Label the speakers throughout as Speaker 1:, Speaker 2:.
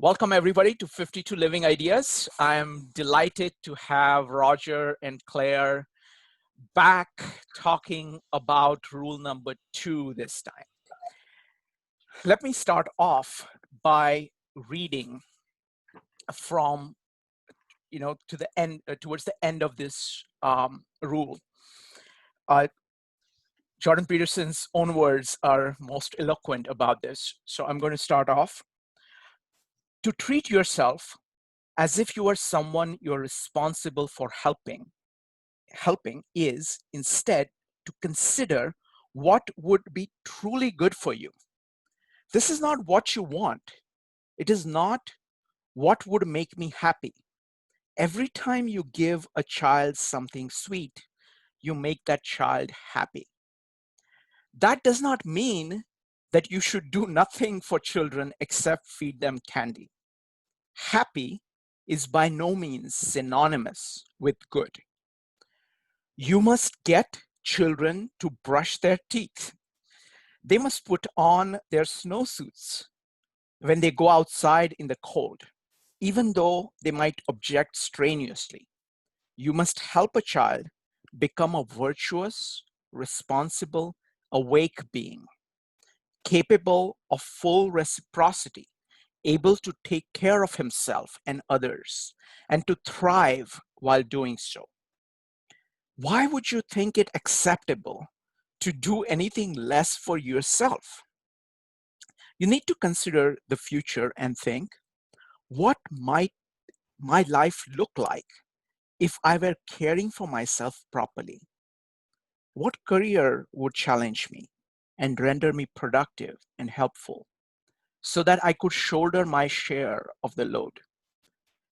Speaker 1: Welcome everybody to 52 Living Ideas. I'm delighted to have Roger and Claire back talking about rule number 2 this time. Let me start off by reading from, to the end, towards the end of this rule. Jordan Peterson's own words are most eloquent about this. So I'm going to start off. To treat yourself as if you are someone you're responsible for helping is instead to consider what would be truly good for you. This is not what you want. It is not what would make me happy. Every time you give a child something sweet, you make that child happy. That does not mean that you should do nothing for children except feed them candy. Happy is by no means synonymous with good. You must get children to brush their teeth. They must put on their snowsuits when they go outside in the cold, even though they might object strenuously. You must help a child become a virtuous, responsible, awake being, capable of full reciprocity, able to take care of himself and others, and to thrive while doing so. Why would you think it acceptable to do anything less for yourself? You need to consider the future and think, what might my life look like if I were caring for myself properly? What career would challenge me and render me productive and helpful so that I could shoulder my share of the load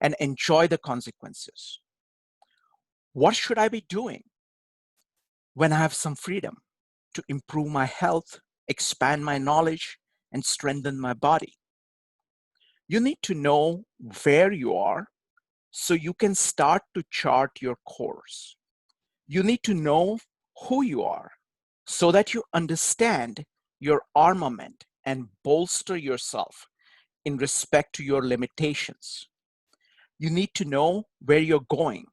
Speaker 1: and enjoy the consequences? What should I be doing when I have some freedom to improve my health, expand my knowledge, and strengthen my body? You need to know where you are so you can start to chart your course. You need to know who you are so that you understand your armament and bolster yourself in respect to your limitations. You need to know where you're going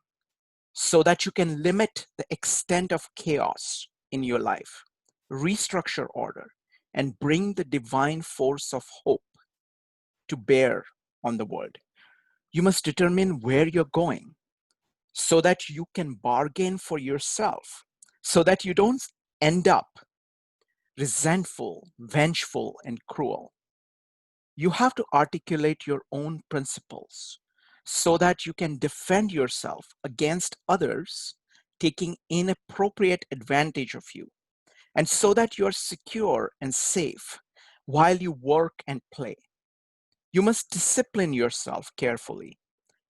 Speaker 1: so that you can limit the extent of chaos in your life, restructure order, and bring the divine force of hope to bear on the world. You must determine where you're going so that you can bargain for yourself, so that you don't end up resentful, vengeful, and cruel. You have to articulate your own principles so that you can defend yourself against others taking inappropriate advantage of you, and so that you're secure and safe while you work and play. You must discipline yourself carefully.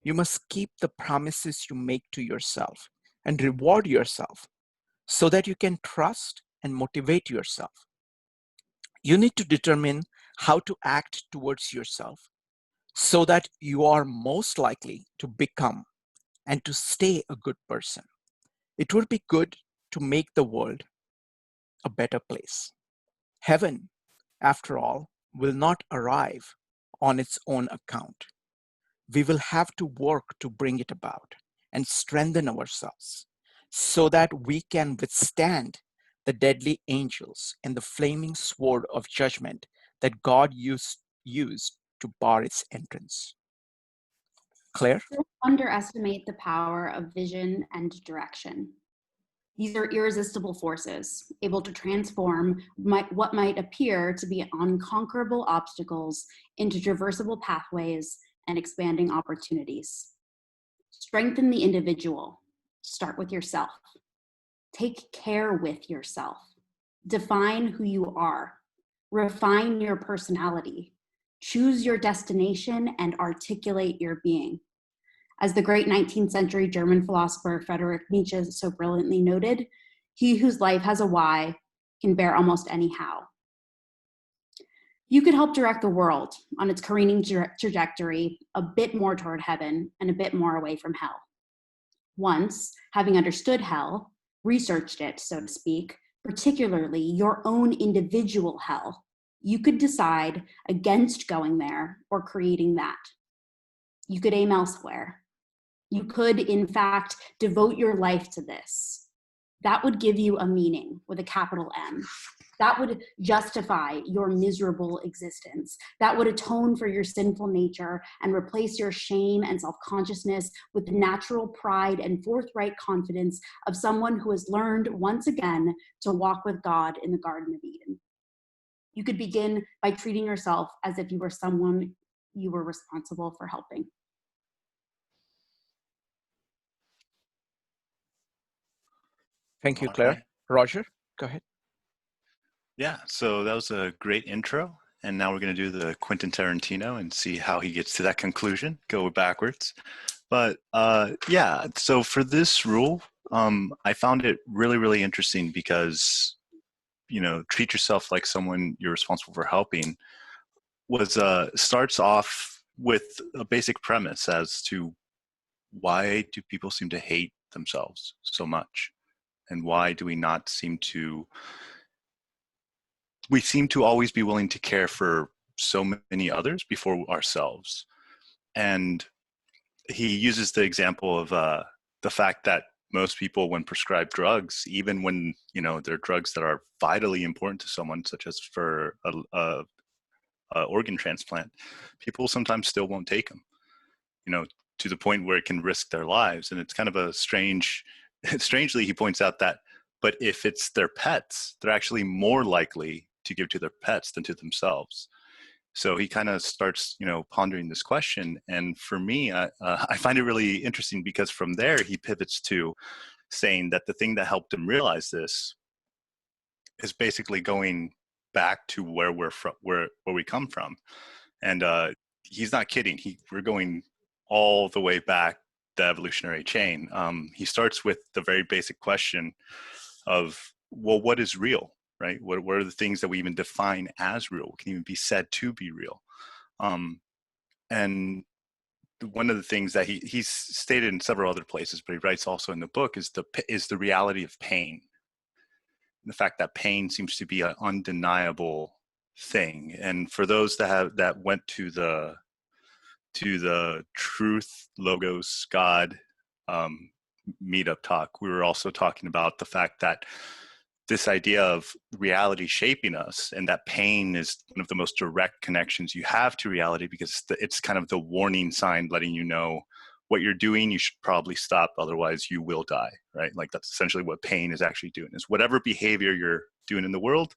Speaker 1: You must keep the promises you make to yourself and reward yourself so that you can trust and motivate yourself. You need to determine how to act towards yourself so that you are most likely to become and to stay a good person. It would be good to make the world a better place. Heaven, after all, will not arrive on its own account. We will have to work to bring it about and strengthen ourselves so that we can withstand the deadly angels and the flaming sword of judgment that God used to bar its entrance. Claire?
Speaker 2: Don't underestimate the power of vision and direction. These are irresistible forces, able to transform what might appear to be unconquerable obstacles into traversable pathways and expanding opportunities. Strengthen the individual. Start with yourself. Take care with yourself. Define who you are. Refine your personality. Choose your destination and articulate your being. As the great 19th century German philosopher Friedrich Nietzsche so brilliantly noted, he whose life has a why can bear almost any how. You could help direct the world on its careening trajectory a bit more toward heaven and a bit more away from hell. Once, having understood hell, researched it, so to speak, particularly your own individual hell, You could decide against going there or creating that. You could aim elsewhere. You could, in fact, devote your life to this. That would give you a meaning with a capital M. That would justify your miserable existence. That would atone for your sinful nature and replace your shame and self-consciousness with the natural pride and forthright confidence of someone who has learned once again to walk with God in the Garden of Eden. You could begin by treating yourself as if you were someone you were responsible for helping.
Speaker 1: Thank you,
Speaker 3: All
Speaker 1: Claire.
Speaker 3: right.
Speaker 1: Roger, go ahead.
Speaker 3: Yeah, so that was a great intro. And now we're going to do the Quentin Tarantino and see how he gets to that conclusion, go backwards. But yeah, so for this rule, I found it really, really interesting because, treat yourself like someone you're responsible for helping was starts off with a basic premise as to why do people seem to hate themselves so much? And why do we seem to always be willing to care for so many others before ourselves? And he uses the example of the fact that most people, when prescribed drugs, even when they're drugs that are vitally important to someone, such as for a organ transplant, people sometimes still won't take them. To the point where it can risk their lives. And it's kind of a strangely, he points out that, but if it's their pets, they're actually more likely to give to their pets than to themselves. So he kind of starts, pondering this question. And for me, I find it really interesting because from there, he pivots to saying that the thing that helped him realize this is basically going back to where we're from, where we come from. And he's not kidding. We're going all the way back the evolutionary chain. He starts with the very basic question of, well, what is real, right? What are the things that we even define as real? What can even be said to be real? And one of the things that he's stated in several other places, but he writes also in the book, is the reality of pain. The fact that pain seems to be an undeniable thing. And for those that went to the Truth Logos God Meetup talk, we were also talking about the fact that this idea of reality shaping us, and that pain is one of the most direct connections you have to reality, because it's kind of the warning sign letting you know what you're doing, you should probably stop, otherwise you will die, right? Like that's essentially what pain is actually doing, is whatever behavior you're doing in the world,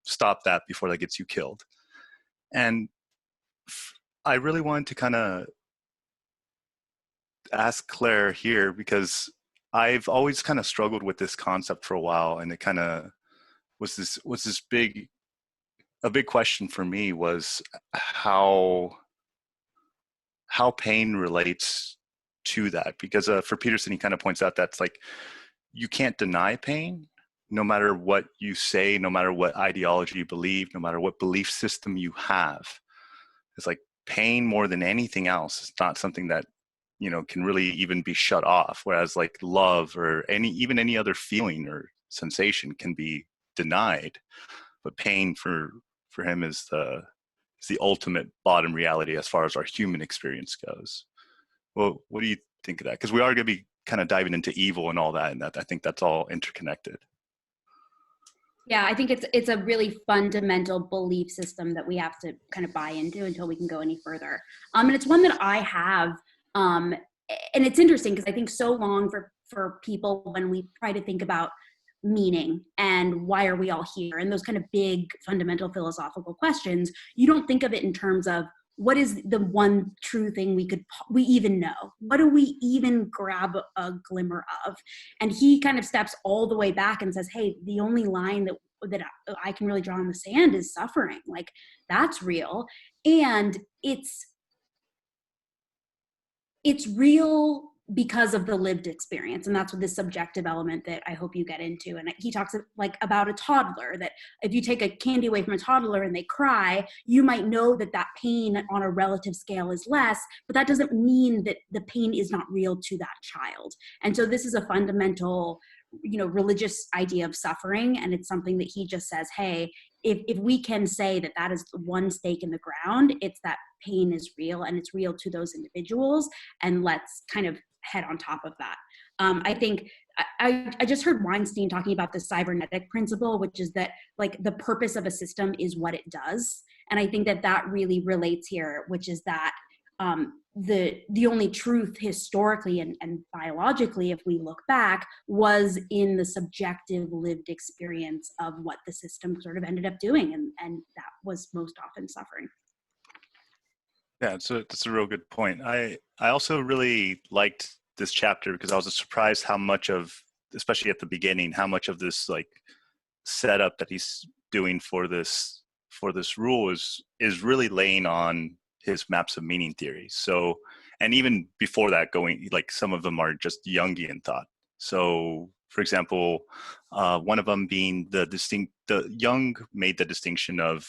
Speaker 3: stop that before that gets you killed. And I really wanted to kind of ask Claire here, because I've always kind of struggled with this concept for a while, and it kind of was this big question for me, was how pain relates to that. Because for Peterson, he kind of points out that's like, you can't deny pain, no matter what you say, no matter what ideology you believe, no matter what belief system you have. It's like pain, more than anything else, is not something that can really even be shut off. Whereas like love or any other feeling or sensation can be denied, but pain for him is the ultimate bottom reality as far as our human experience goes. Well, what do you think of that? Because we are going to be kind of diving into evil and all that, and that I think that's all interconnected.
Speaker 2: Yeah, I think it's a really fundamental belief system that we have to kind of buy into until we can go any further. And it's one that I have, and it's interesting because I think so long for people, when we try to think about meaning and why are we all here, and those kind of big fundamental philosophical questions, you don't think of it in terms of what is the one true thing we even know? What do we even grab a glimmer of? And he kind of steps all the way back and says, hey, the only line that I can really draw in the sand is suffering. Like, that's real. And it's real because of the lived experience. And that's what this subjective element that I hope you get into. And he talks like about a toddler, that if you take a candy away from a toddler and they cry, you might know that pain on a relative scale is less, but that doesn't mean that the pain is not real to that child. And so this is a fundamental, religious idea of suffering. And it's something that he just says, hey, if we can say that that is one stake in the ground, it's that pain is real and it's real to those individuals, and let's kind of head on top of that. I think I just heard Weinstein talking about the cybernetic principle, which is that like the purpose of a system is what it does. And I think that that really relates here, which is that the only truth historically and biologically, if we look back, was in the subjective lived experience of what the system sort of ended up doing. And that was most often suffering.
Speaker 3: Yeah, so that's a real good point. I also really liked this chapter because I was surprised how much of, especially at the beginning, how much of this like setup that he's doing for this rule is really laying on his maps of meaning theories. So, and even before that, going like some of them are just Jungian thought. So, for example, one of them being the Jung made the distinction of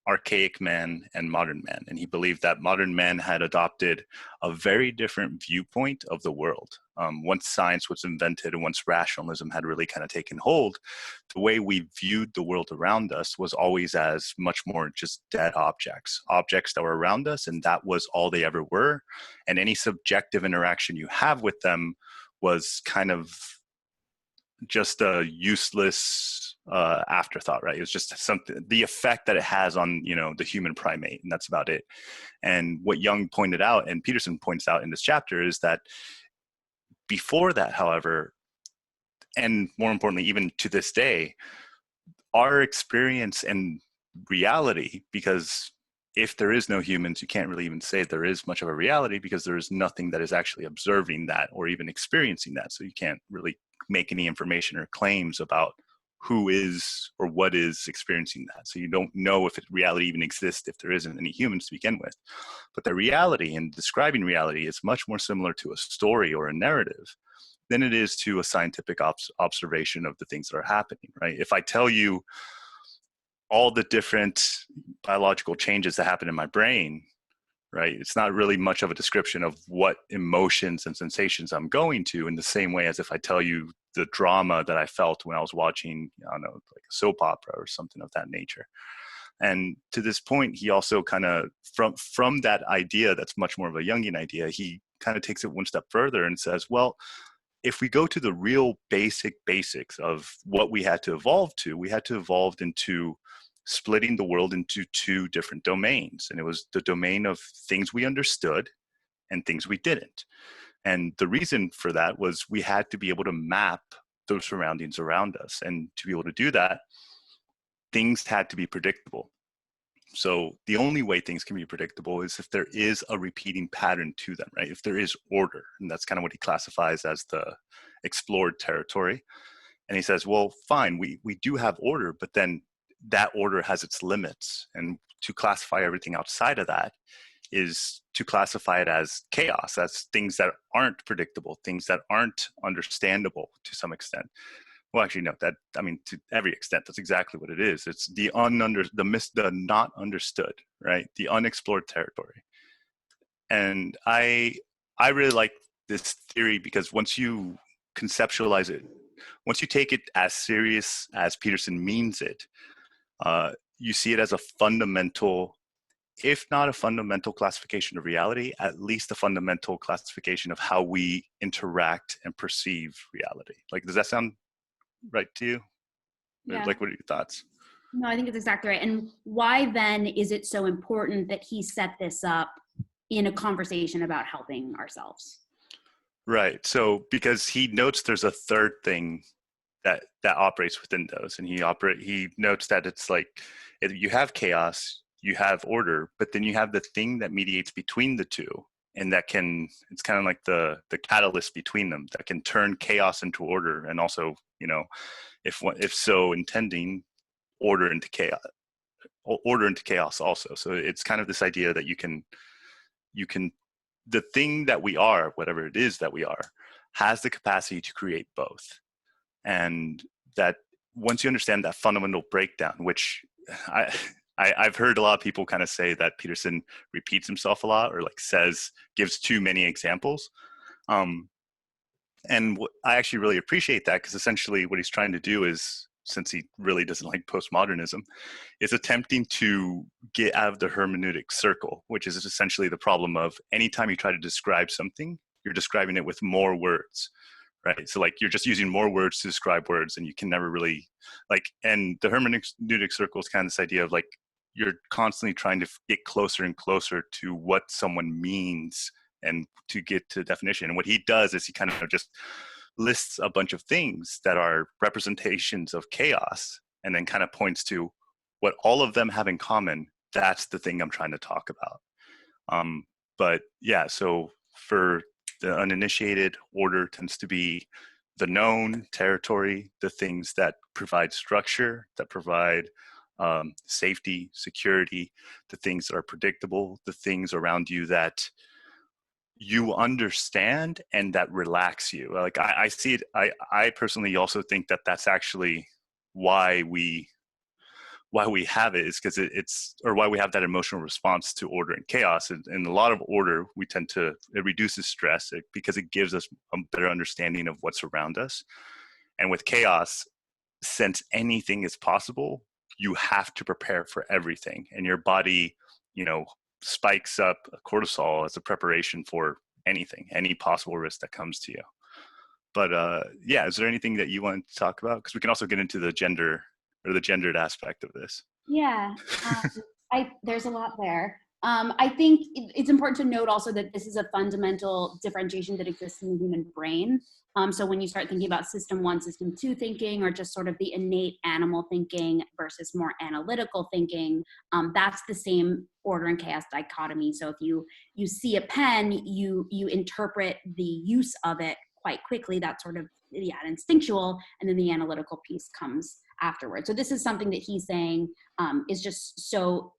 Speaker 3: archaic man and modern man, and he believed that modern man had adopted a very different viewpoint of the world. Once science was invented and once rationalism had really kind of taken hold, the way we viewed the world around us was always as much more just dead objects that were around us, and that was all they ever were. And any subjective interaction you have with them was kind of just a useless afterthought, right? It's just something, the effect that it has on, you know, the human primate, and that's about it. And what Jung pointed out, and Peterson points out in this chapter, is that before that, however, and more importantly, even to this day, our experience and reality, because if there is no humans, you can't really even say there is much of a reality because there is nothing that is actually observing that or even experiencing that. So you can't really make any information or claims about who is or what is experiencing that. So you don't know if reality even exists if there isn't any humans to begin with. But the reality and describing reality is much more similar to a story or a narrative than it is to a scientific observation of the things that are happening, right? If I tell you all the different biological changes that happen in my brain, right, it's not really much of a description of what emotions and sensations I'm going to, in the same way as if I tell you the drama that I felt when I was watching, I don't know, like a soap opera or something of that nature. And to this point, he also kind of, from that idea that's much more of a Jungian idea, he kind of takes it one step further and says, well, if we go to the real basics of what we had to evolve to, we had to evolve into splitting the world into two different domains. And it was the domain of things we understood and things we didn't. And the reason for that was we had to be able to map those surroundings around us. And to be able to do that, things had to be predictable. So the only way things can be predictable is if there is a repeating pattern to them, right? If there is order, and that's kind of what he classifies as the explored territory. And he says, well, fine, we do have order, but then that order has its limits. And to classify everything outside of that is to classify it as chaos, as things that aren't predictable, things that aren't understandable to some extent. Well, actually, no, that, I mean, to every extent, that's exactly what it is. It's the not understood, right? The unexplored territory. And I really like this theory because once you conceptualize it, once you take it as serious as Peterson means it, you see it as a fundamental, if not a fundamental classification of reality, at least a fundamental classification of how we interact and perceive reality. Like, does that sound right to you?
Speaker 2: Yeah.
Speaker 3: Like, what are your thoughts?
Speaker 2: No, I think it's exactly right. And why then is it so important that he set this up in a conversation about helping ourselves?
Speaker 3: Right. So because he notes there's a third thing that operates within those, and he notes that it's like you have chaos, you have order, but then you have the thing that mediates between the two, and that it's kind of like the catalyst between them that can turn chaos into order, and also, you know, if so intending, order into chaos also. So it's kind of this idea that you can the thing that we are, whatever it is that we are, has the capacity to create both. And that once you understand that fundamental breakdown, which I've heard a lot of people kind of say that Peterson repeats himself a lot, or like gives too many examples. And I actually really appreciate that, because essentially what he's trying to do is since he really doesn't like postmodernism, is attempting to get out of the hermeneutic circle, which is essentially the problem of anytime you try to describe something, you're describing it with more words, right? So like you're just using more words to describe words, and you can never really and the hermeneutic circle is kind of this idea of like you're constantly trying to get closer and closer to what someone means and to get to definition. And what he does is he kind of just lists a bunch of things that are representations of chaos and then kind of points to what all of them have in common. That's the thing I'm trying to talk about. But yeah, so for the uninitiated, order tends to be the known territory, the things that provide structure, that provide safety, security, the things that are predictable, the things around you that you understand and that relax you. Like I see it, I personally also think that that's actually why we have it, is because it's or why we have that emotional response to order and chaos. And a lot of order, we tend to, it reduces stress because it gives us a better understanding of what's around us. And with chaos, since anything is possible, you have to prepare for everything, and your body, spikes up cortisol as a preparation for anything, any possible risk that comes to you. But yeah, is there anything that you want to talk about? Because we can also get into the gender or the gendered aspect of this.
Speaker 2: Yeah, there's a lot there. I think it's important to note also that this is a fundamental differentiation that exists in the human brain. So when you start thinking about system 1, system 2 thinking, or just sort of the innate animal thinking versus more analytical thinking, that's the same order and chaos dichotomy. So if you see a pen, you interpret the use of it quite quickly. That's sort of instinctual, and then the analytical piece comes afterwards. So this is something that he's saying is just so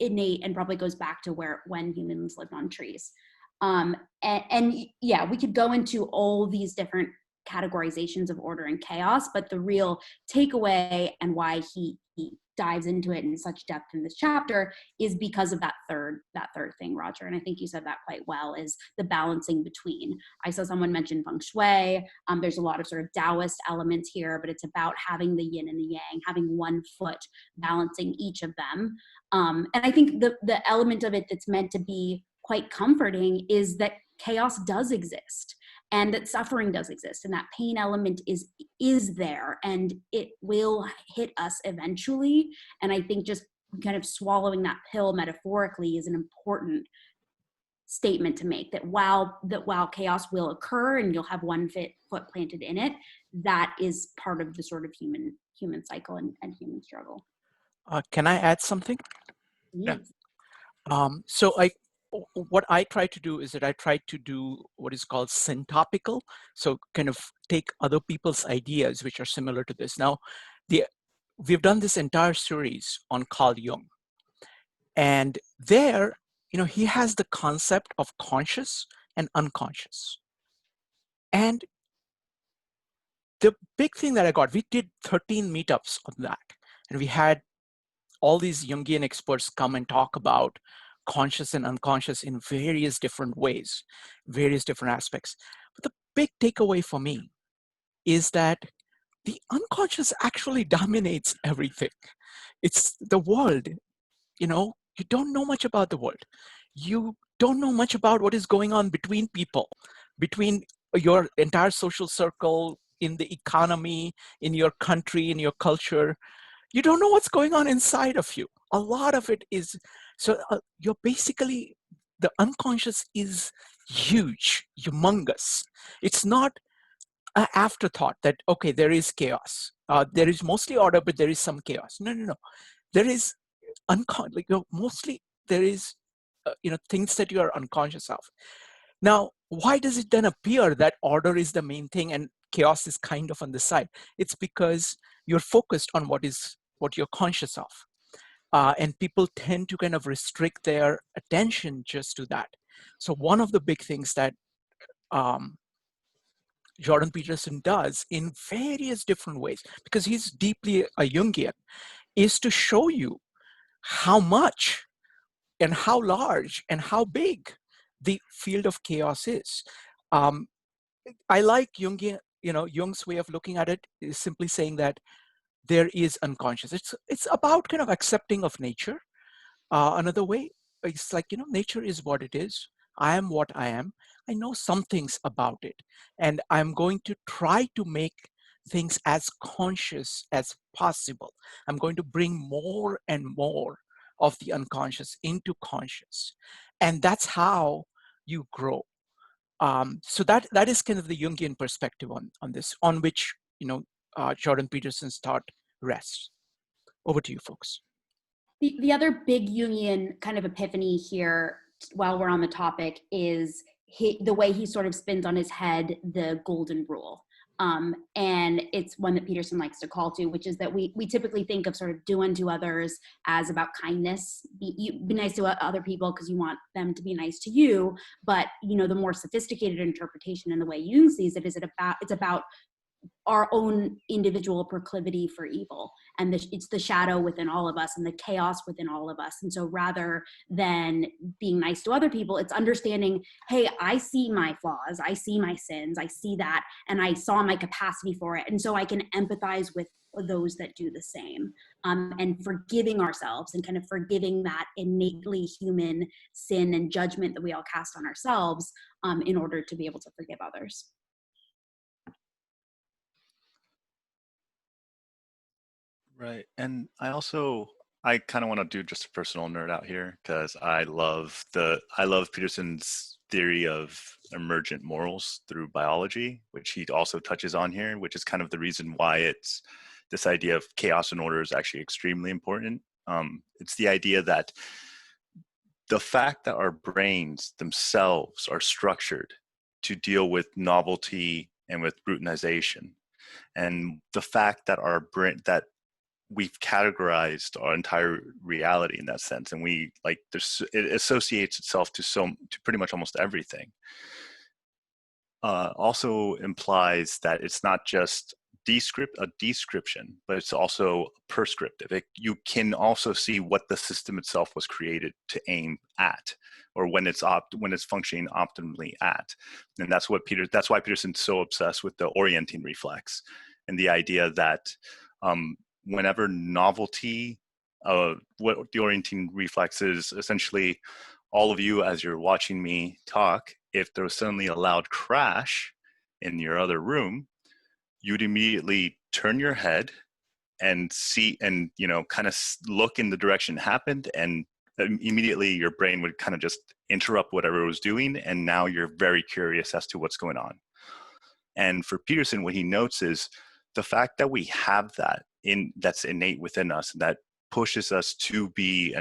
Speaker 2: innate and probably goes back to when humans lived on trees. And yeah, we could go into all these different categorizations of order and chaos, but the real takeaway and why he dives into it in such depth in this chapter is because of that third thing, Roger. And I think you said that quite well, is the balancing between. I saw someone mention feng shui. There's a lot of sort of Taoist elements here, but it's about having the yin and the yang, having one foot balancing each of them. And I think the element of it that's meant to be quite comforting is that chaos does exist, and that suffering does exist, and that pain element is there, and it will hit us eventually. And I think just kind of swallowing that pill metaphorically is an important statement to make, that while chaos will occur and you'll have one foot planted in it, that is part of the sort of human cycle and human struggle.
Speaker 1: Can I add something?
Speaker 2: Yes.
Speaker 1: So what I try to do is that I try to do what is called syntopical. So kind of take other people's ideas which are similar to this. Now, we've done this entire series on Carl Jung. And there, he has the concept of conscious and unconscious. And the big thing that I got, we did 13 meetups on that. And we had all these Jungian experts come and talk about conscious and unconscious in various different ways, various different aspects. But the big takeaway for me is that the unconscious actually dominates everything. It's the world. You don't know much about the world. You don't know much about what is going on between people, between your entire social circle, in the economy, in your country, in your culture. You don't know what's going on inside of you. A lot of it is, so you're basically, the unconscious is huge, humongous. It's not an afterthought that, okay, there is chaos. There is mostly order, but there is some chaos. No. There is mostly there is, things that you are unconscious of. Now, why does it then appear that order is the main thing and chaos is kind of on the side? It's because you're focused on what you're conscious of. And people tend to kind of restrict their attention just to that. So one of the big things that Jordan Peterson does in various different ways, because he's deeply a Jungian, is to show you how much and how large and how big the field of chaos is. I like Jung's way of looking at it, is simply saying that there is unconscious. It's about kind of accepting of nature. Another way, it's like, nature is what it is. I am what I am. I know some things about it, and I'm going to try to make things as conscious as possible. I'm going to bring more and more of the unconscious into conscious, and that's how you grow. So that is kind of the Jungian perspective on this, on which Jordan Peterson's thought rests. Over to you, folks.
Speaker 2: The other big Jungian kind of epiphany here, while we're on the topic, is the way he sort of spins on his head the golden rule. And it's one that Peterson likes to call to, which is that we typically think of sort of do unto others as about kindness. Be nice to other people because you want them to be nice to you. But, the more sophisticated interpretation and the way Jung sees it is it's about our own individual proclivity for evil, and it's the shadow within all of us and the chaos within all of us. And so rather than being nice to other people, it's understanding, hey, I see my flaws, I see my sins, I see that, and I saw my capacity for it, and so I can empathize with those that do the same, and forgiving ourselves and kind of forgiving that innately human sin and judgment that we all cast on ourselves, in order to be able to forgive others.
Speaker 3: Right. And I kind of want to do just a personal nerd out here because I love Peterson's theory of emergent morals through biology, which he also touches on here, which is kind of the reason why it's this idea of chaos and order is actually extremely important. It's the idea that the fact that our brains themselves are structured to deal with novelty and with routinization, and the fact that we've categorized our entire reality in that sense, and it associates itself to pretty much almost everything. Also implies that it's not just a description, but it's also prescriptive. You can also see what the system itself was created to aim at, or when it's functioning optimally at. And that's why Peterson's so obsessed with the orienting reflex, and the idea that whenever novelty, what the orienting reflex is, essentially all of you as you're watching me talk, if there was suddenly a loud crash in your other room, you'd immediately turn your head and see, and kind of look in the direction it happened, and immediately your brain would kind of just interrupt whatever it was doing, and now you're very curious as to what's going on. And for Peterson, what he notes is the fact that we have that's innate within us, and that pushes us to be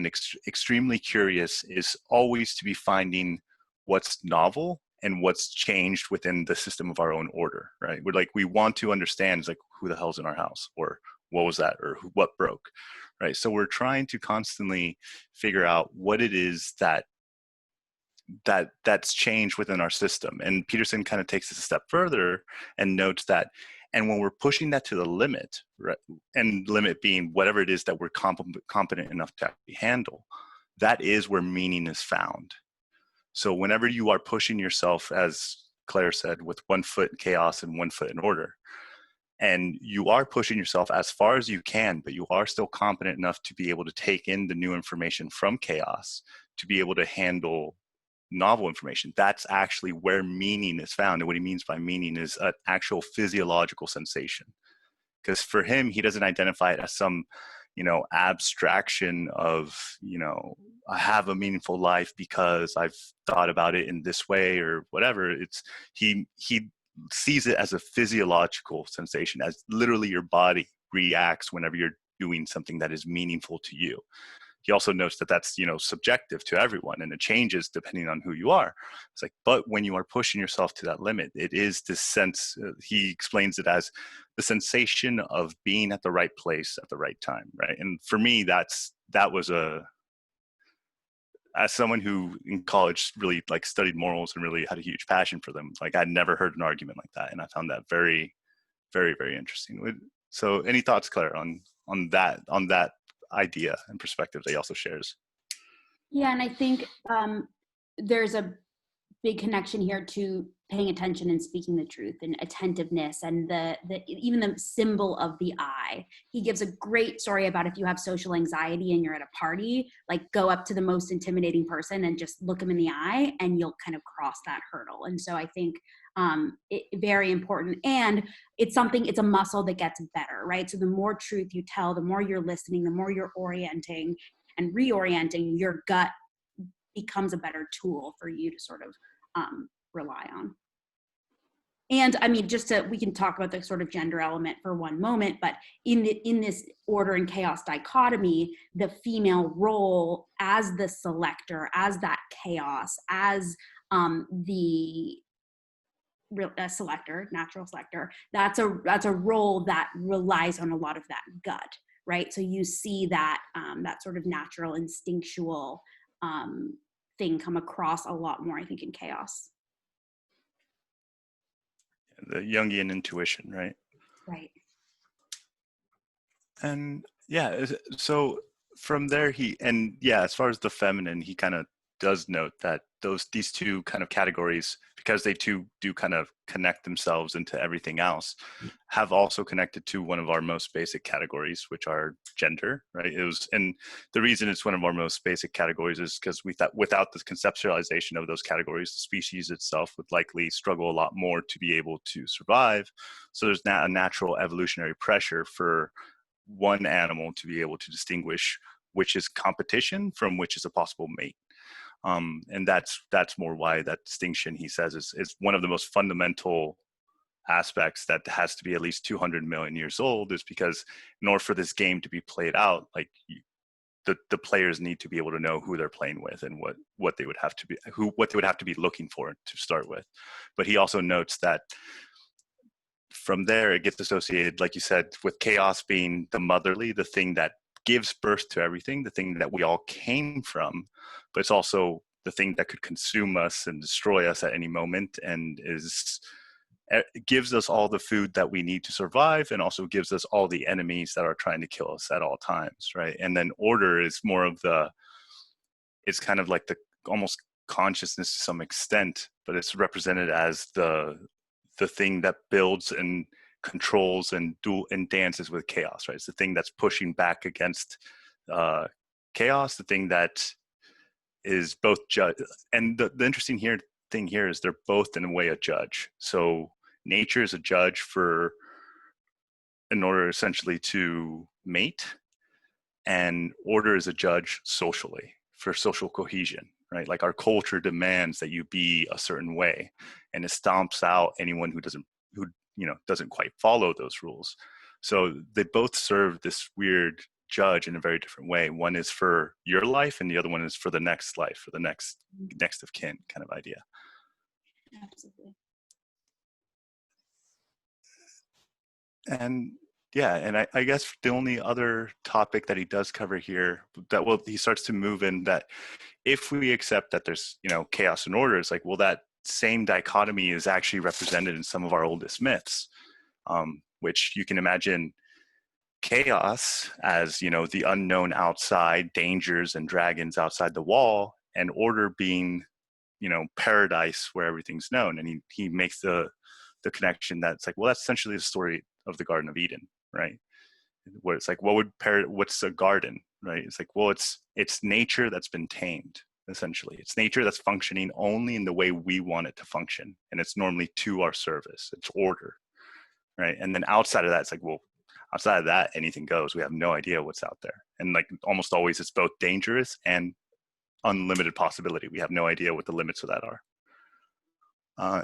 Speaker 3: extremely curious, is always to be finding what's novel and what's changed within the system of our own order, right? We want to understand, it's like, who the hell's in our house, or what was that, or what broke, right? So we're trying to constantly figure out what it is that's changed within our system. And Peterson kind of takes this a step further and notes that, and when we're pushing that to the limit, right, and limit being whatever it is that we're competent enough to actually handle, that is where meaning is found. So whenever you are pushing yourself, as Claire said, with 1 foot in chaos and 1 foot in order, and you are pushing yourself as far as you can, but you are still competent enough to be able to take in the new information from chaos, to be able to handle novel information, that's actually where meaning is found. And what he means by meaning is an actual physiological sensation. Because for him, he doesn't identify it as some, abstraction of, I have a meaningful life because I've thought about it in this way or whatever. He sees it as a physiological sensation, as literally your body reacts whenever you're doing something that is meaningful to you. He also notes that that's, subjective to everyone, and it changes depending on who you are. It's like, but when you are pushing yourself to that limit, it is this sense, he explains it as the sensation of being at the right place at the right time, right? And for me, that was as someone who in college really studied morals and really had a huge passion for them, I'd never heard an argument like that. And I found that very, very, very interesting. So any thoughts, Claire, on that idea and perspective that he also shares?
Speaker 2: Yeah, and I think there's a big connection here to paying attention and speaking the truth, and attentiveness, and the even the symbol of the eye. He gives a great story about if you have social anxiety and you're at a party, like go up to the most intimidating person and just look them in the eye, and you'll kind of cross that hurdle. And so I think very important, and it's a muscle that gets better, right? So the more truth you tell, the more you're listening, the more you're orienting and reorienting, your gut becomes a better tool for you to sort of rely on. And I mean, we can talk about the sort of gender element for one moment, but in this order and chaos dichotomy, the female role as the selector, as that chaos, as the selector, natural selector, that's a role that relies on a lot of that gut, right? So you see that that sort of natural instinctual thing come across a lot more, I think, in chaos.
Speaker 3: The Jungian intuition, right?
Speaker 2: Right.
Speaker 3: And yeah, so from there as far as the feminine, he kind of does note that these two kind of categories, because they too do kind of connect themselves into everything else, have also connected to one of our most basic categories, which are gender, right? And the reason it's one of our most basic categories is because we thought without the conceptualization of those categories, the species itself would likely struggle a lot more to be able to survive. So there's now a natural evolutionary pressure for one animal to be able to distinguish which is competition from which is a possible mate. And that's more why that distinction, he says, is one of the most fundamental aspects that has to be at least 200 million years old, is because in order for this game to be played out, like the players need to be able to know who they're playing with and what they would have to be looking for to start with. But he also notes that from there it gets associated, like you said, with chaos being the motherly, the thing that gives birth to everything, the thing that we all came from, but it's also the thing that could consume us and destroy us at any moment, and gives us all the food that we need to survive, and also gives us all the enemies that are trying to kill us at all times, right? And then order is more of it's kind of like the almost consciousness to some extent, but it's represented as the thing that builds and controls and dances with chaos, right? It's the thing that's pushing back against chaos, the thing that is both judge. And the interesting thing here is they're both in a way a judge. So nature is a judge in order essentially to mate, and order is a judge socially for social cohesion, right? Like our culture demands that you be a certain way, and it stomps out anyone who doesn't quite follow those rules. So they both serve this weird judge in a very different way. One is for your life, and the other one is for the next life, for the next of kin kind of idea.
Speaker 2: Absolutely.
Speaker 3: And yeah, and I guess the only other topic that he does cover here he starts to move in, that if we accept that there's, chaos and order, it's like, well, that same dichotomy is actually represented in some of our oldest myths, which you can imagine chaos as, the unknown outside, dangers and dragons outside the wall, and order being, paradise where everything's known. And he makes the connection that it's like, well, that's essentially the story of the Garden of Eden, right? Where it's like, what's a garden, right? It's like, well, it's nature that's been tamed. Essentially, it's nature that's functioning only in the way we want it to function, and it's normally to our service. It's order, right? And then outside of that, it's like, well, outside of that, anything goes. We have no idea what's out there, and like almost always, it's both dangerous and unlimited possibility. We have no idea what the limits of that are.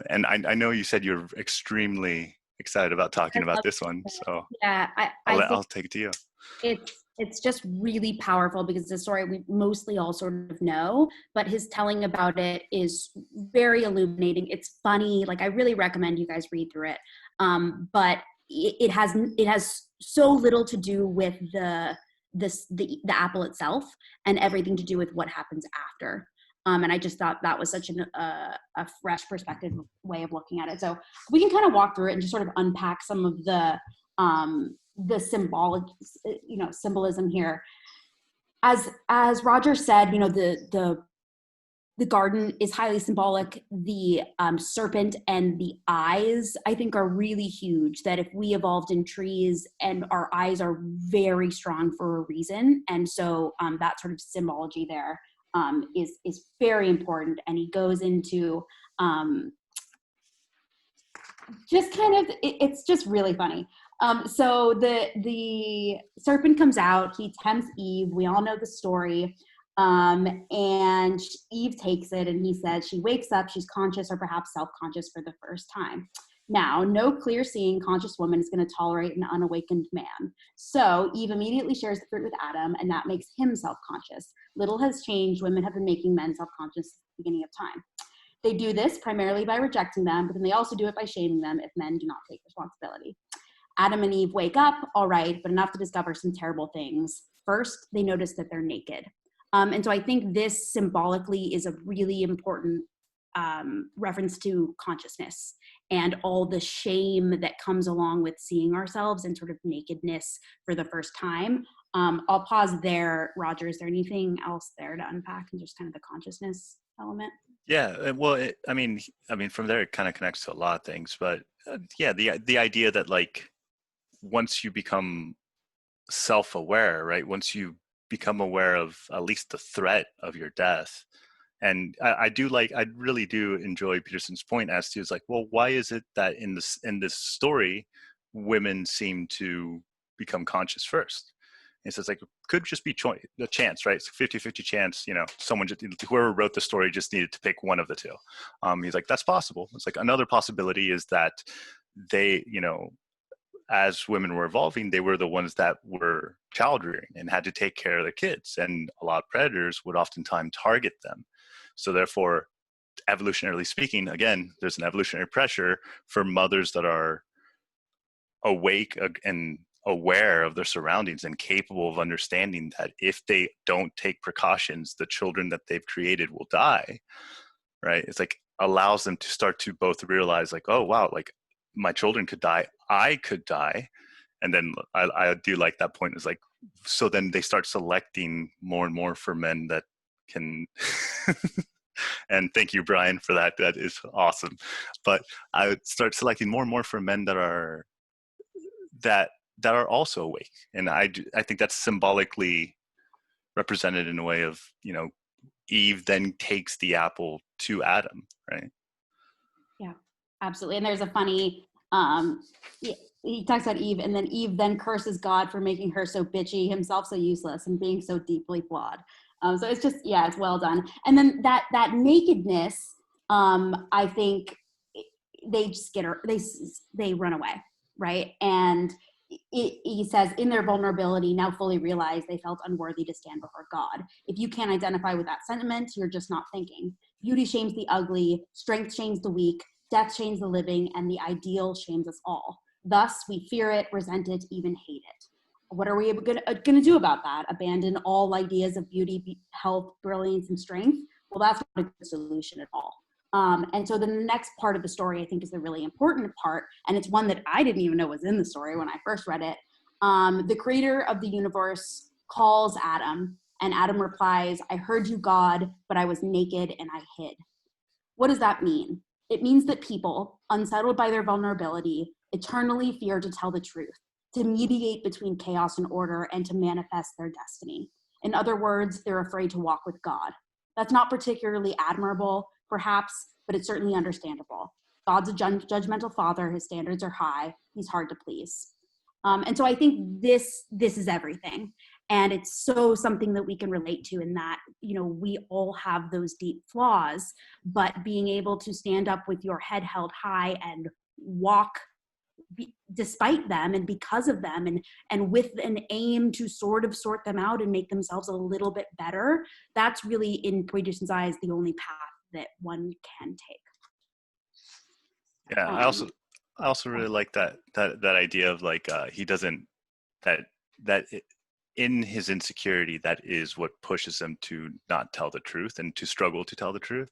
Speaker 3: And I know you said you're extremely excited about talking about this one, so
Speaker 2: yeah,
Speaker 3: I'll take it to you.
Speaker 2: It's just really powerful, because the story we mostly all sort of know, but his telling about it is very illuminating. It's funny. Like, I really recommend you guys read through it. But it has so little to do with the apple itself, and everything to do with what happens after. And I just thought that was such a fresh perspective way of looking at it. So we can kind of walk through it and just sort of unpack some of the symbolic, symbolism here. As Roger said, the The garden is highly symbolic. The serpent and the eyes, I think, are really huge. That if we evolved in trees, and our eyes are very strong for a reason, and so that sort of symbology there is very important. And he goes into just kind of, it's just really funny. So the serpent comes out, he tempts Eve. We all know the story. And Eve takes it, and he says she wakes up, she's conscious or perhaps self-conscious for the first time. Now, no clear-seeing, conscious woman is going to tolerate an unawakened man. So Eve immediately shares the fruit with Adam, and that makes him self-conscious. Little has changed. Women have been making men self-conscious at the beginning of time. They do this primarily by rejecting them, but then they also do it by shaming them if men do not take responsibility. Adam and Eve wake up, all right, but enough to discover some terrible things. First, they notice that they're naked. And so I think this symbolically is a really important reference to consciousness and all the shame that comes along with seeing ourselves in sort of nakedness for the first time. I'll pause there. Roger, is there anything else there to unpack and just kind of the consciousness element?
Speaker 3: Yeah, well, I mean, from there it kind of connects to a lot of things, but yeah, the idea that like once you become self-aware, right? Once you become aware of at least the threat of your death, and I really do enjoy Peterson's point as to, is like, well, why is it that in this story, women seem to become conscious first? And so it's like, could just be a chance, right? It's a 50-50 chance, someone whoever wrote the story just needed to pick one of the two. He's like, that's possible. It's like, another possibility is that they, as women were evolving, they were the ones that were child rearing and had to take care of their kids. And a lot of predators would oftentimes target them. So therefore, evolutionarily speaking, again, there's an evolutionary pressure for mothers that are awake and aware of their surroundings and capable of understanding that if they don't take precautions, the children that they've created will die, right? It's like allows them to start to both realize like, oh, wow, like my children could die, I could die. And then I do like that point is like, so then they start selecting more and more for men that can and thank you, Brian, for that. That is awesome. But I would start selecting more and more for men that are also awake. And I think that's symbolically represented in a way of, Eve then takes the apple to Adam, right?
Speaker 2: Yeah, absolutely. And there's a funny, he talks about Eve, and then Eve then curses God for making her so bitchy, himself so useless, and being so deeply flawed. So it's just, yeah, it's well done. And then that nakedness, I think they just they run away, right? And he says, in their vulnerability, now fully realized they felt unworthy to stand before God. If you can't identify with that sentiment, you're just not thinking. Beauty shames the ugly, strength shames the weak, death shames the living, and the ideal shames us all. Thus, we fear it, resent it, even hate it. What are we going to do about that? Abandon all ideas of beauty, health, brilliance, and strength? Well, that's not a good solution at all. And so the next part of the story, I think, is the really important part, and it's one that I didn't even know was in the story when I first read it. The creator of the universe calls Adam, and Adam replies, "I heard you, God, but I was naked and I hid." What does that mean? It means that people, unsettled by their vulnerability, eternally fear to tell the truth, to mediate between chaos and order, and to manifest their destiny. In other words, they're afraid to walk with God. That's not particularly admirable, perhaps, but it's certainly understandable. God's a judgmental father. His standards are high. He's hard to please. And so I think this is everything. And it's so something that we can relate to, in that, we all have those deep flaws, but being able to stand up with your head held high and walk despite them and because of them, and with an aim to sort of sort them out and make themselves a little bit better, that's really, in Peterson's eyes, the only path that one can take.
Speaker 3: Yeah, I also really like that idea of like he doesn't in his insecurity, that is what pushes him to not tell the truth and to struggle to tell the truth.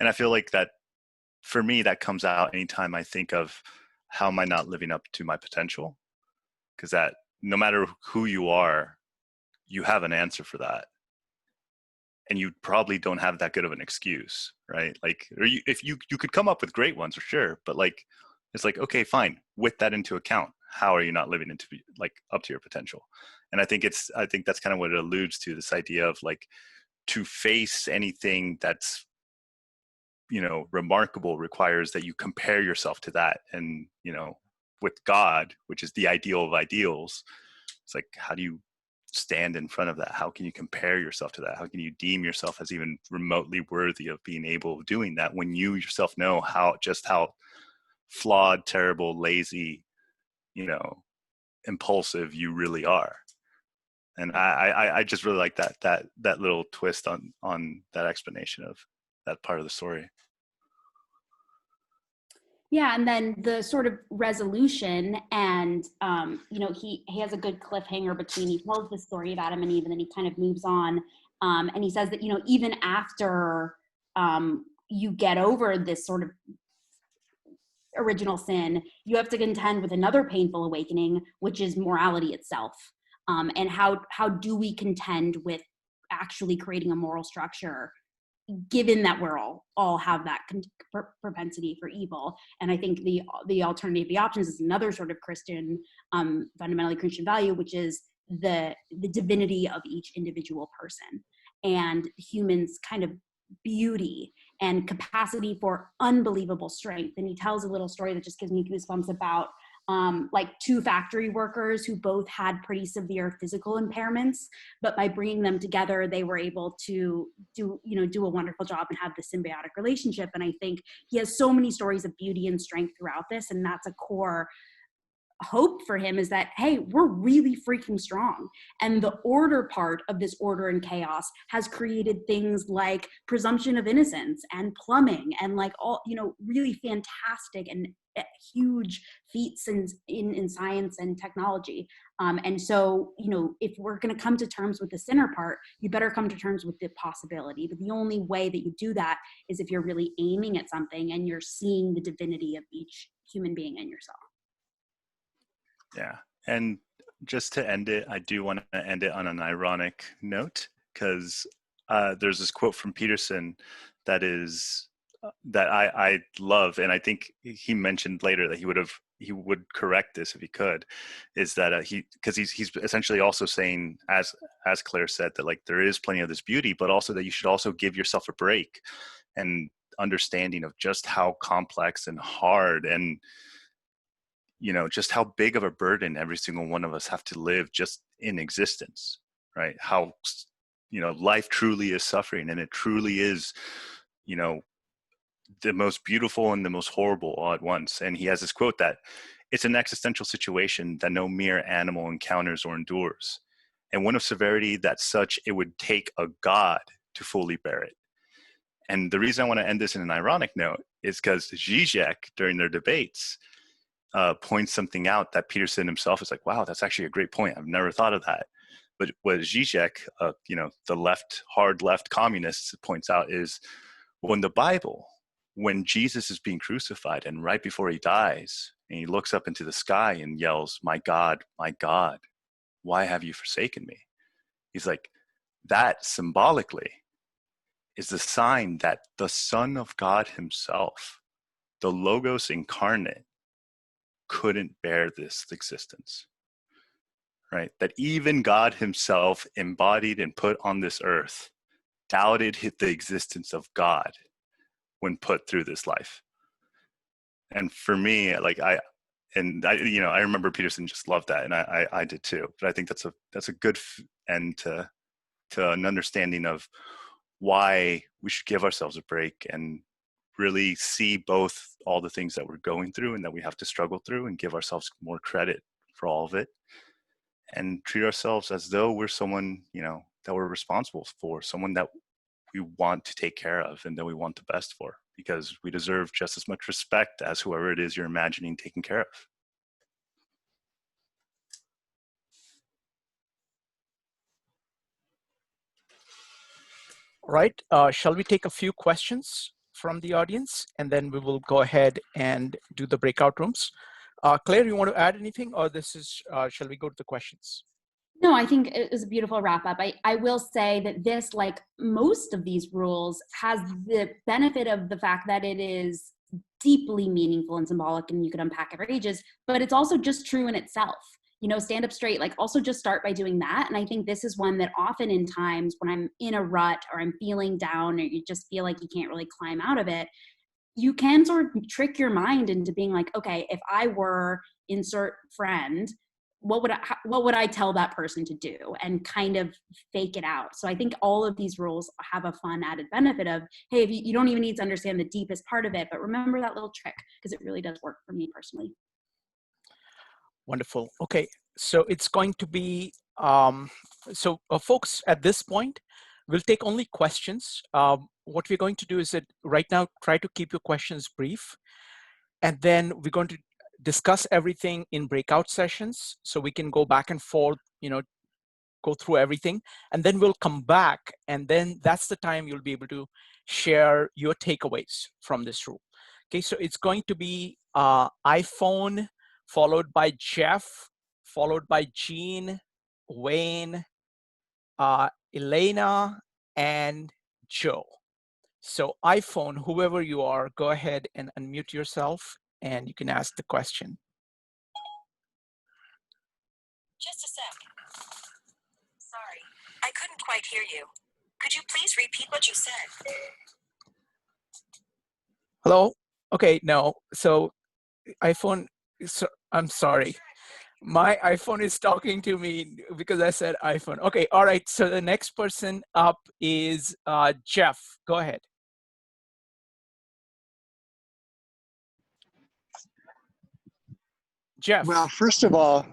Speaker 3: And I feel like that for me, that comes out anytime I think of how am I not living up to my potential? Because that no matter who you are, you have an answer for that. and you probably don't have that good of an excuse, right? Like, or if you could come up with great ones for sure, but like, it's like, okay, fine, with that into account, how are you not living into like up to your potential? And I think that's kind of what it alludes to, this idea of like, to face anything that's, you know, remarkable requires that you compare yourself to that. And, you know, with God, which is the ideal of ideals, it's like, how do you stand in front of that? How can you compare yourself to that? How can you deem yourself as even remotely worthy of being able of doing that when you yourself know how flawed, terrible, lazy, you know, impulsive you really are? And I just really like that little twist on that explanation of that part of the story.
Speaker 2: Yeah, and then the sort of resolution, and you know, he has a good cliffhanger between, he tells the story of Adam and Eve, and then he kind of moves on, and he says that, you know, even after you get over this sort of original sin, you have to contend with another painful awakening, which is morality itself. And how do we contend with actually creating a moral structure, given that we're all have that propensity for evil? And I think the alternative, the options, is another sort of Christian, fundamentally Christian value, which is the divinity of each individual person and humans' kind of beauty and capacity for unbelievable strength. And he tells a little story that just gives me goosebumps about like two factory workers who both had pretty severe physical impairments, but by bringing them together, they were able to do a wonderful job and have this symbiotic relationship. And I think he has so many stories of beauty and strength throughout this, and that's a core hope for him, is that, hey, we're really freaking strong. And the order part of this order and chaos has created things like presumption of innocence and plumbing and like all, you know, really fantastic and huge feats in science and technology. And so, you know, if we're going to come to terms with the sinner part, you better come to terms with the possibility. But the only way that you do that is if you're really aiming at something and you're seeing the divinity of each human being and yourself.
Speaker 3: Yeah. And just to end it, I do want to end it on an ironic note, because there's this quote from Peterson that I love, and I think he mentioned later that he would correct this if he could, is that because he's essentially also saying, as Claire said, that like there is plenty of this beauty, but also that you should also give yourself a break and understanding of just how complex and hard and, you know, just how big of a burden every single one of us have to live just in existence, right? How, you know, life truly is suffering, and it truly is, you know, the most beautiful and the most horrible all at once. And he has this quote that it's an existential situation that no mere animal encounters or endures, and one of severity that such it would take a god to fully bear it. And the reason I want to end this in an ironic note is because Zizek, during their debates, points something out that Peterson himself is like, wow, that's actually a great point. I've never thought of that. But what Zizek, you know, the hard left communists, points out is, well, in the Bible, when Jesus is being crucified and right before he dies, and he looks up into the sky and yells, my God, why have you forsaken me? He's like, that symbolically is the sign that the Son of God himself, the Logos incarnate, couldn't bear this existence, right? That even God himself, embodied and put on this earth, doubted the existence of God when put through this life. And for me, like I you know, I remember Peterson just loved that, and I did too. But I think that's a good end to an understanding of why we should give ourselves a break and really see both all the things that we're going through and that we have to struggle through, and give ourselves more credit for all of it, and treat ourselves as though we're someone, you know, that we're responsible for, someone that we want to take care of and that we want the best for, because we deserve just as much respect as whoever it is you're imagining taking care of.
Speaker 1: All right, shall we take a few questions from the audience, and then we will go ahead and do the breakout rooms. Claire, you want to add anything, or shall we go to the questions?
Speaker 2: No, I think it was a beautiful wrap up. I will say that this, like most of these rules, has the benefit of the fact that it is deeply meaningful and symbolic, and you can unpack every ages, but it's also just true in itself. You know, stand up straight, like also just start by doing that. And I think this is one that often in times when I'm in a rut or I'm feeling down or you just feel like you can't really climb out of it, you can sort of trick your mind into being like, okay, if I were insert friend, what would I tell that person to do, and kind of fake it out. So I think all of these rules have a fun added benefit of, hey, if you don't even need to understand the deepest part of it, but remember that little trick, because it really does work for me personally.
Speaker 1: Wonderful. Okay, so it's going to be, folks, at this point, we'll take only questions. What we're going to do is that right now, try to keep your questions brief. And then we're going to discuss everything in breakout sessions so we can go back and forth, go through everything. And then we'll come back. And then that's the time you'll be able to share your takeaways from this room. Okay, so it's going to be iPhone, followed by Jeff, followed by Jean, Wayne, Elena, and Joe. So iPhone, whoever you are, go ahead and unmute yourself and you can ask the question.
Speaker 4: Just a sec. Sorry, I couldn't quite hear you. Could you please repeat what you said?
Speaker 1: Hello? Okay, no. So iPhone, I'm sorry. My iPhone is talking to me because I said iPhone. Okay, all right. So the next person up is Jeff. Go ahead. Jeff.
Speaker 5: Well, first of all,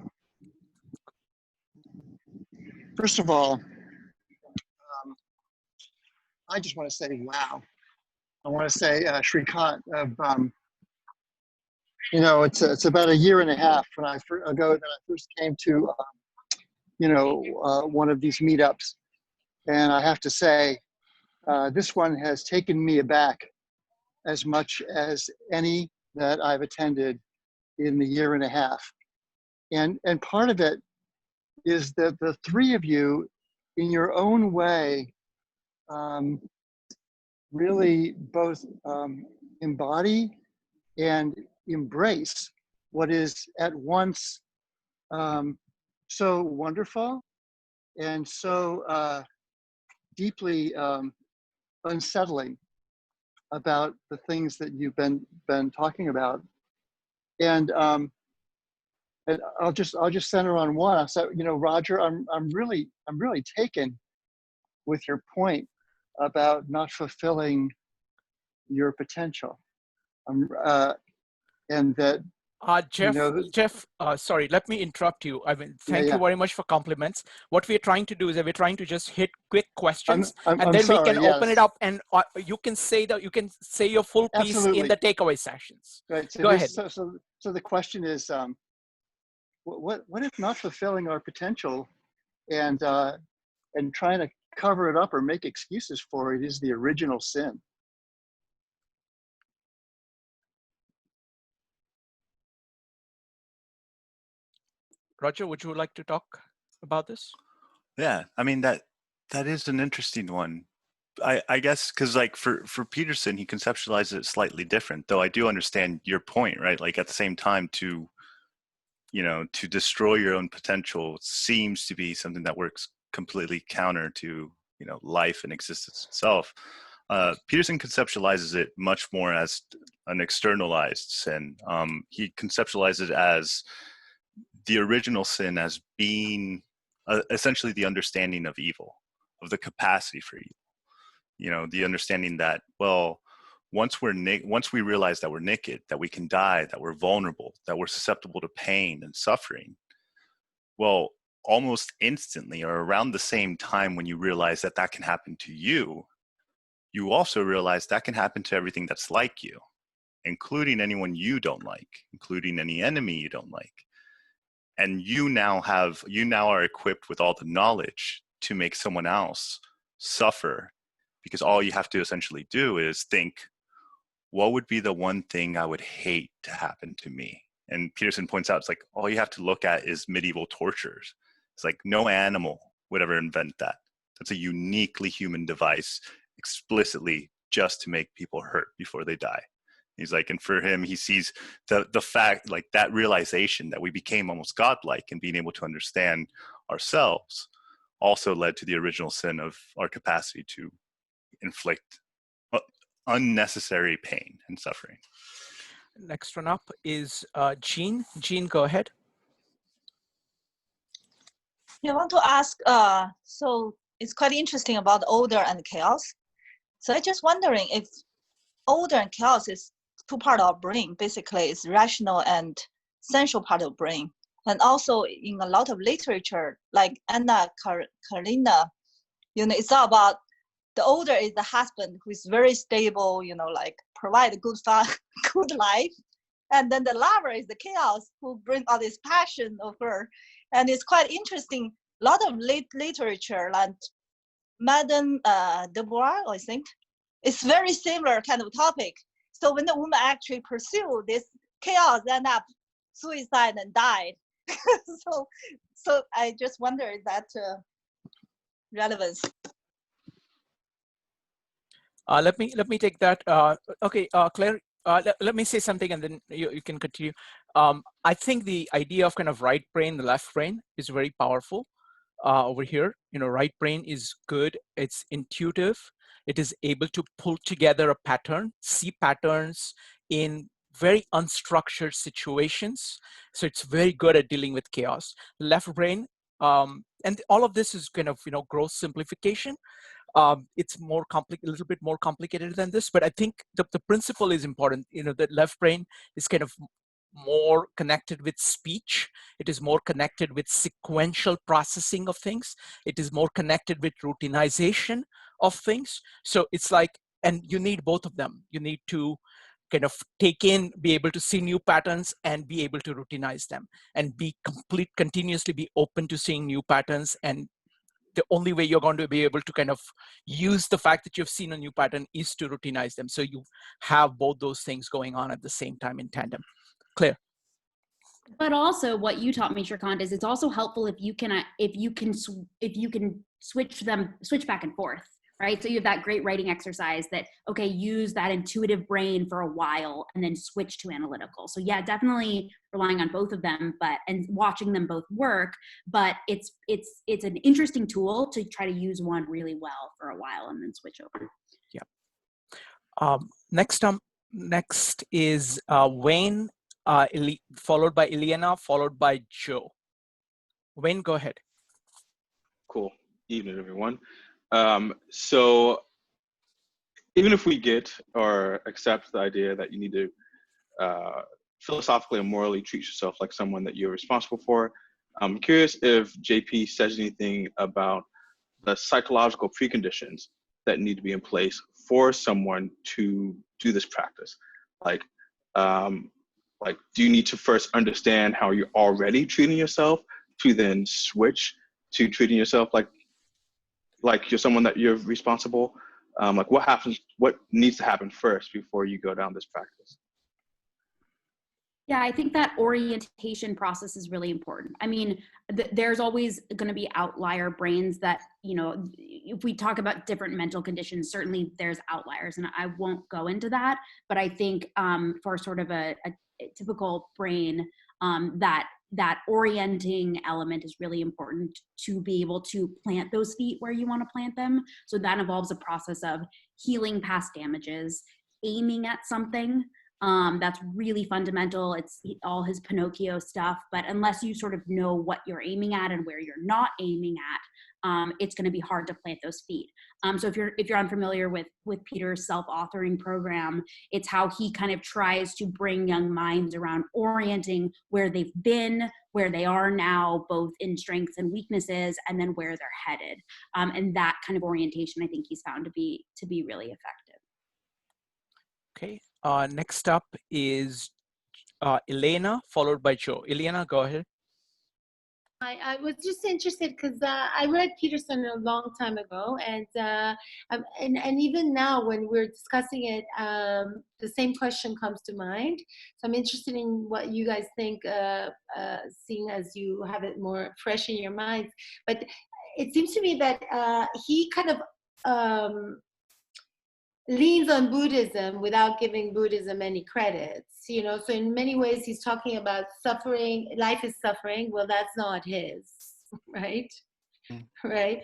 Speaker 5: I just want to say, wow. I want to say, Shrikant, it's about a year and a half ago that I first came to, one of these meetups. And I have to say, this one has taken me aback as much as any that I've attended in the year and a half. And part of it is that the three of you, in your own way, really both embody and embrace what is at once so wonderful and so deeply unsettling about the things that you've been talking about. And I'll just center on one. So, Roger, I'm really taken with your point about not fulfilling your potential, and that
Speaker 1: Jeff, sorry, let me interrupt you. I mean, thank you
Speaker 5: yeah.
Speaker 1: very much for compliments. What we're trying to do is that we're trying to just hit quick questions,
Speaker 5: I'm
Speaker 1: and then
Speaker 5: sorry,
Speaker 1: we can
Speaker 5: yes.
Speaker 1: open it up, and you can say your full piece
Speaker 5: Absolutely.
Speaker 1: in the taekaway sessions.
Speaker 5: Right. So
Speaker 1: go ahead.
Speaker 5: So the question is, what if not fulfilling our potential, and trying to cover it up or make excuses for it is the original sin?
Speaker 1: Roger, would you like to talk about this?
Speaker 3: Yeah, I mean, that is an interesting one. I guess because like for Peterson, he conceptualizes it slightly different, though I do understand your point, right? Like at the same time, to destroy your own potential seems to be something that works completely counter to life and existence itself. Peterson conceptualizes it much more as an externalized sin. He conceptualizes it as the original sin as being essentially the understanding of evil, of the capacity for evil. The understanding that, well, once we realize that we're naked, that we can die, that we're vulnerable, that we're susceptible to pain and suffering, well, almost instantly or around the same time when you realize that can happen to you, you also realize that can happen to everything that's like you, including anyone you don't like, including any enemy you don't like. And you now are equipped with all the knowledge to make someone else suffer, because all you have to essentially do is think, what would be the one thing I would hate to happen to me? And Peterson points out, it's like all you have to look at is medieval tortures It's like no animal would ever invent that. That's a uniquely human device, explicitly just to make people hurt before they die. He's like, and for him, he sees the fact, like that realization that we became almost godlike and being able to understand ourselves also led to the original sin of our capacity to inflict unnecessary pain and suffering.
Speaker 1: Next one up is Jean. Jean, go ahead.
Speaker 6: I want to ask, so it's quite interesting about order and chaos. So I'm just wondering if order and chaos is two parts of our brain. Basically, it's rational and sensual part of the brain. And also in a lot of literature, like Anna Karenina, it's all about the order is the husband who is very stable, like provide a good good life. And then the lover is the chaos who bring all this passion of her. And it's quite interesting. A lot of literature, like Madame Deborah, I think, it's very similar kind of topic. So when the woman actually pursue this chaos, end up suicide and died. so I just wonder, is that relevance?
Speaker 1: Let me take that. Okay, Claire, let me say something and then you can continue. I think the idea of kind of right brain, the left brain is very powerful over here. Right brain is good. It's intuitive. It is able to pull together a pattern, see patterns in very unstructured situations. So it's very good at dealing with chaos. Left brain, and all of this is kind of, gross simplification. It's a little bit more complicated than this, but I think the principle is important. The left brain is kind of more connected with speech. It is more connected with sequential processing of things. It is more connected with routinization of things. So it's like, and you need both of them. You need to kind of be able to see new patterns and be able to routinize them, and continuously be open to seeing new patterns. And the only way you're going to be able to kind of use the fact that you've seen a new pattern is to routinize them. So you have both those things going on at the same time in tandem. Claire.
Speaker 2: But also, what you taught me, Shrikant, is it's also helpful if you can switch back and forth, right? So you have that great writing exercise that, okay, use that intuitive brain for a while and then switch to analytical. So yeah, definitely relying on both of them, and watching them both work. But it's an interesting tool to try to use one really well for a while and then switch over.
Speaker 1: Yeah. Next is Wayne, followed by Ileana, followed by Joe. Wayne, go ahead.
Speaker 7: Cool. Evening, everyone. So even if we get or accept the idea that you need to philosophically and morally treat yourself like someone that you're responsible for, I'm curious if JP says anything about the psychological preconditions that need to be in place for someone to do this practice. Like, do you need to first understand how you're already treating yourself to then switch to treating yourself like you're someone that you're responsible? What needs to happen first before you go down this practice?
Speaker 2: Yeah, I think that orientation process is really important. I mean, there's always going to be outlier brains that, if we talk about different mental conditions, certainly there's outliers, and I won't go into that. But I think for sort of a typical brain, that orienting element is really important to be able to plant those feet where you want to plant them. So that involves a process of healing past damages, aiming at something. That's really fundamental. It's all his Pinocchio stuff, but unless you sort of know what you're aiming at and where you're not aiming at, it's going to be hard to plant those feet. So if you're unfamiliar with Peter's self-authoring program, it's how he kind of tries to bring young minds around orienting where they've been, where they are now, both in strengths and weaknesses, and then where they're headed. And that kind of orientation, I think he's found to be really effective.
Speaker 1: Okay. Next up is Ileana, followed by Joe. Ileana, go ahead.
Speaker 8: I was just interested because I read Peterson a long time ago, and even now when we're discussing it, the same question comes to mind. So I'm interested in what you guys think, seeing as you have it more fresh in your minds. But it seems to me that he kind of leans on Buddhism without giving Buddhism any credits, you know. So in many ways, he's talking about suffering. Life is suffering. Well, that's not his, right? Right.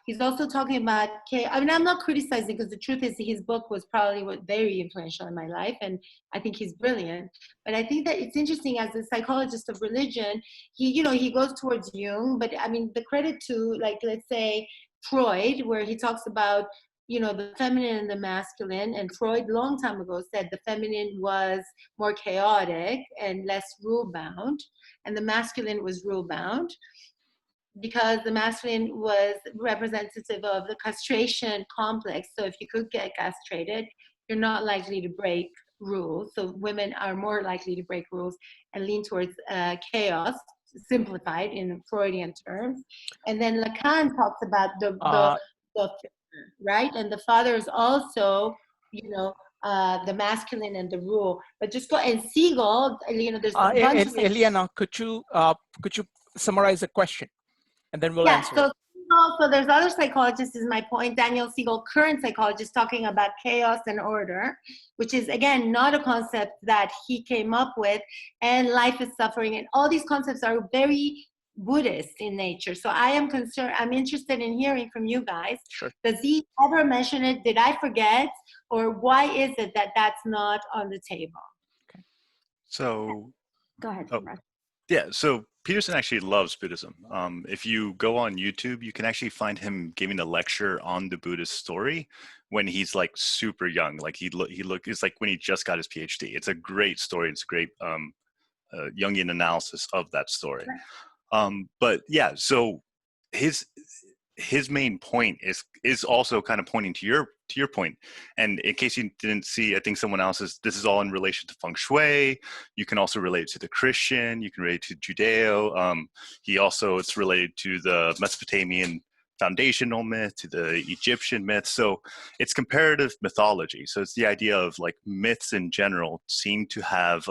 Speaker 8: He's also talking about. I mean, I'm not criticizing because the truth is, his book was probably very influential in my life, and I think he's brilliant. But I think that it's interesting as a psychologist of religion, he goes towards Jung, but I mean, the credit to, like, let's say Freud, where he talks about the feminine and the masculine, and Freud long time ago said the feminine was more chaotic and less rule bound, and the masculine was rule bound, because the masculine was representative of the castration complex. So if you could get castrated, you're not likely to break rules. So women are more likely to break rules and lean towards chaos, simplified in Freudian terms. And then Lacan talks about the right, and the father is also, the masculine and the rule. But just go and Siegel, there's a bunch of
Speaker 1: Eliana, could you summarize the question, and then we'll answer it.
Speaker 8: So there's other psychologists, is my point. Daniel Siegel, current psychologist, talking about chaos and order, which is, again, not a concept that he came up with, and life is suffering, and all these concepts are very Buddhist in nature. So I'm interested in hearing from you guys.
Speaker 1: Sure.
Speaker 8: Does he ever mention it? Did I forget? Or why is it that that's not on the table?
Speaker 1: Okay.
Speaker 3: So
Speaker 2: Go ahead.
Speaker 3: yeah, so Peterson actually loves Buddhism. If you go on YouTube, you can actually find him giving a lecture on the Buddhist story when he's like super young. Like it's like when he just got his PhD. It's a great story. It's a great Jungian analysis of that story. But yeah, so his main point is also kind of pointing to your point. And in case you didn't see, I think someone else's, this is all in relation to feng shui. You can also relate it to the Christian, you can relate it to Judeo. It's related to the Mesopotamian foundational myth, to the Egyptian myth. So it's comparative mythology. So it's the idea of, like, myths in general seem to have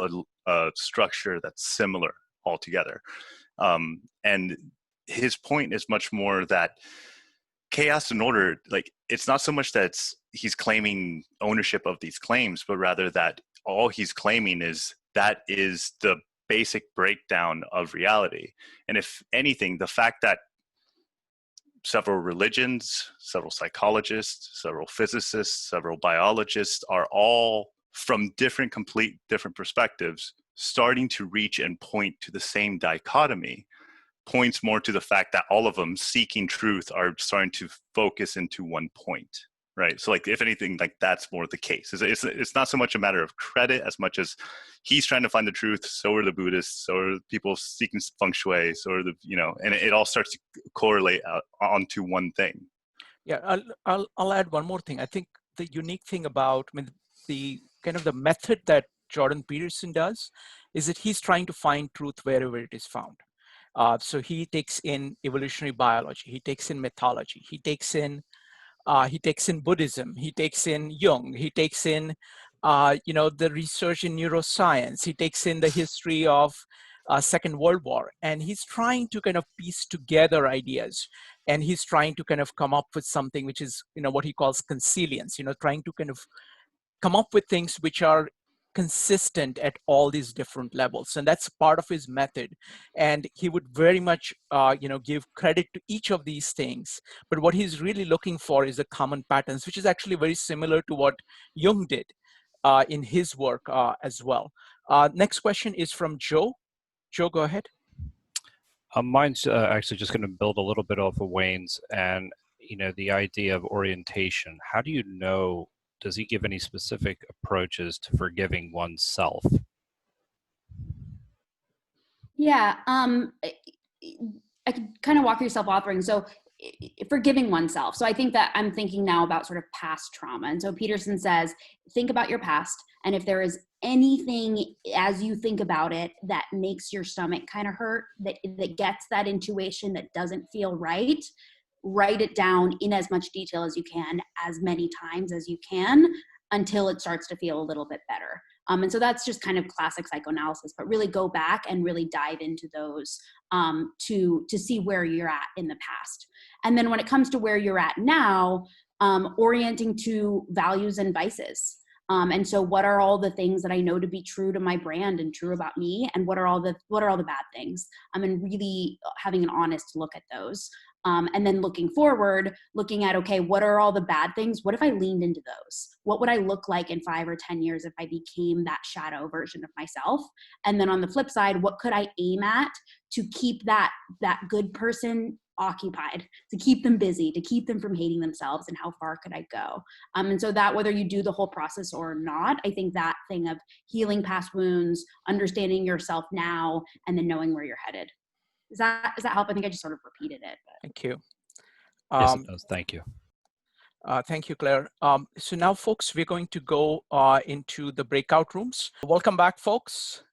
Speaker 3: a structure that's similar altogether. And his point is much more that chaos and order, like, it's not so much that he's claiming ownership of these claims, but rather that all he's claiming is that is the basic breakdown of reality. And if anything, the fact that several religions, several psychologists, several physicists, several biologists are all from different perspectives starting to reach and point to the same dichotomy points more to the fact that all of them seeking truth are starting to focus into one point, right? So, like, if anything, like, that's more the case. It's not so much a matter of credit as much as he's trying to find the truth. So are the Buddhists. So are people seeking feng shui. So are and it all starts to correlate onto one thing.
Speaker 1: Yeah, I'll add one more thing. I think the unique thing about, the kind of the method that Jordan Peterson does is that he's trying to find truth wherever it is found. So he takes in evolutionary biology, he takes in mythology, he takes in Buddhism, he takes in Jung, he takes in the research in neuroscience, he takes in the history of Second World War, and he's trying to kind of piece together ideas, and he's trying to kind of come up with something which is what he calls consilience, trying to kind of come up with things which are consistent at all these different levels, and that's part of his method. And he would very much give credit to each of these things, but what he's really looking for is the common patterns, which is actually very similar to what Jung did in his work as well. Next question is from Joe. Joe, go ahead.
Speaker 9: Mine's actually just going to build a little bit off of Wayne's, and the idea of orientation. How do you know? Does he give any specific approaches to forgiving oneself?
Speaker 2: Yeah, I could kind of walk through self-authoring. So forgiving oneself. So I think that I'm thinking now about sort of past trauma. And so Peterson says, think about your past. And if there is anything as you think about it that makes your stomach kind of hurt, that gets that intuition that doesn't feel right, write it down in as much detail as you can, as many times as you can, until it starts to feel a little bit better. And so that's just kind of classic psychoanalysis, but really go back and really dive into those to see where you're at in the past. And then when it comes to where you're at now, orienting to values and vices. And so what are all the things that I know to be true to my brand and true about me? And what are all the bad things? And really having an honest look at those. And then looking forward, looking at, okay, what are all the bad things? What if I leaned into those? What would I look like in 5 or 10 years if I became that shadow version of myself? And then on the flip side, what could I aim at to keep that good person occupied, to keep them busy, to keep them from hating themselves, and how far could I go? And so that whether you do the whole process or not, I think that thing of healing past wounds, understanding yourself now, and then knowing where you're headed. Does that help? I think I just sort of repeated it. But.
Speaker 1: Thank you.
Speaker 9: Yes, it does. Thank you.
Speaker 1: Thank you, Claire. So now, folks, we're going to go into the breakout rooms. Welcome back, folks.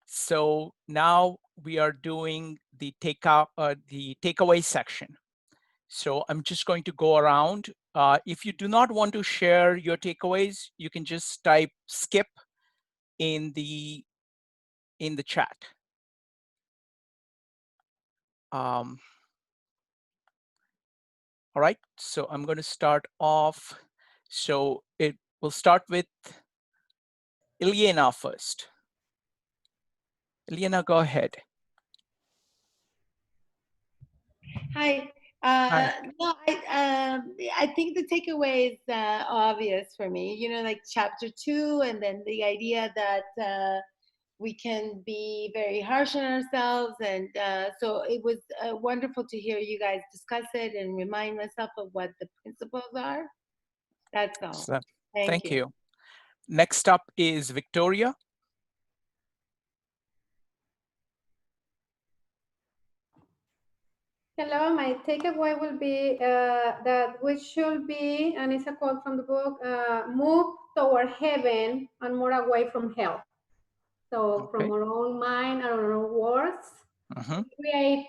Speaker 1: So now we are doing the takeaway section. So I'm just going to go around. If you do not want to share your takeaways, you can just type skip in the chat. All right, so I'm going to start off. So we'll start with Ilyana first. Ilyana, go ahead.
Speaker 8: Hi.
Speaker 1: Hi.
Speaker 8: No, I think the takeaway is obvious for me. You know, like chapter 2, and then the idea that we can be very harsh on ourselves, and so it was wonderful to hear you guys discuss it and remind myself of what the principles are. That's all.
Speaker 1: So,
Speaker 8: Thank you.
Speaker 1: Next up is Victoria.
Speaker 10: Hello, my takeaway will be that we should be, and it's a quote from the book, move toward heaven and more away from hell. So
Speaker 1: Okay.
Speaker 10: from our own mind, our own words, create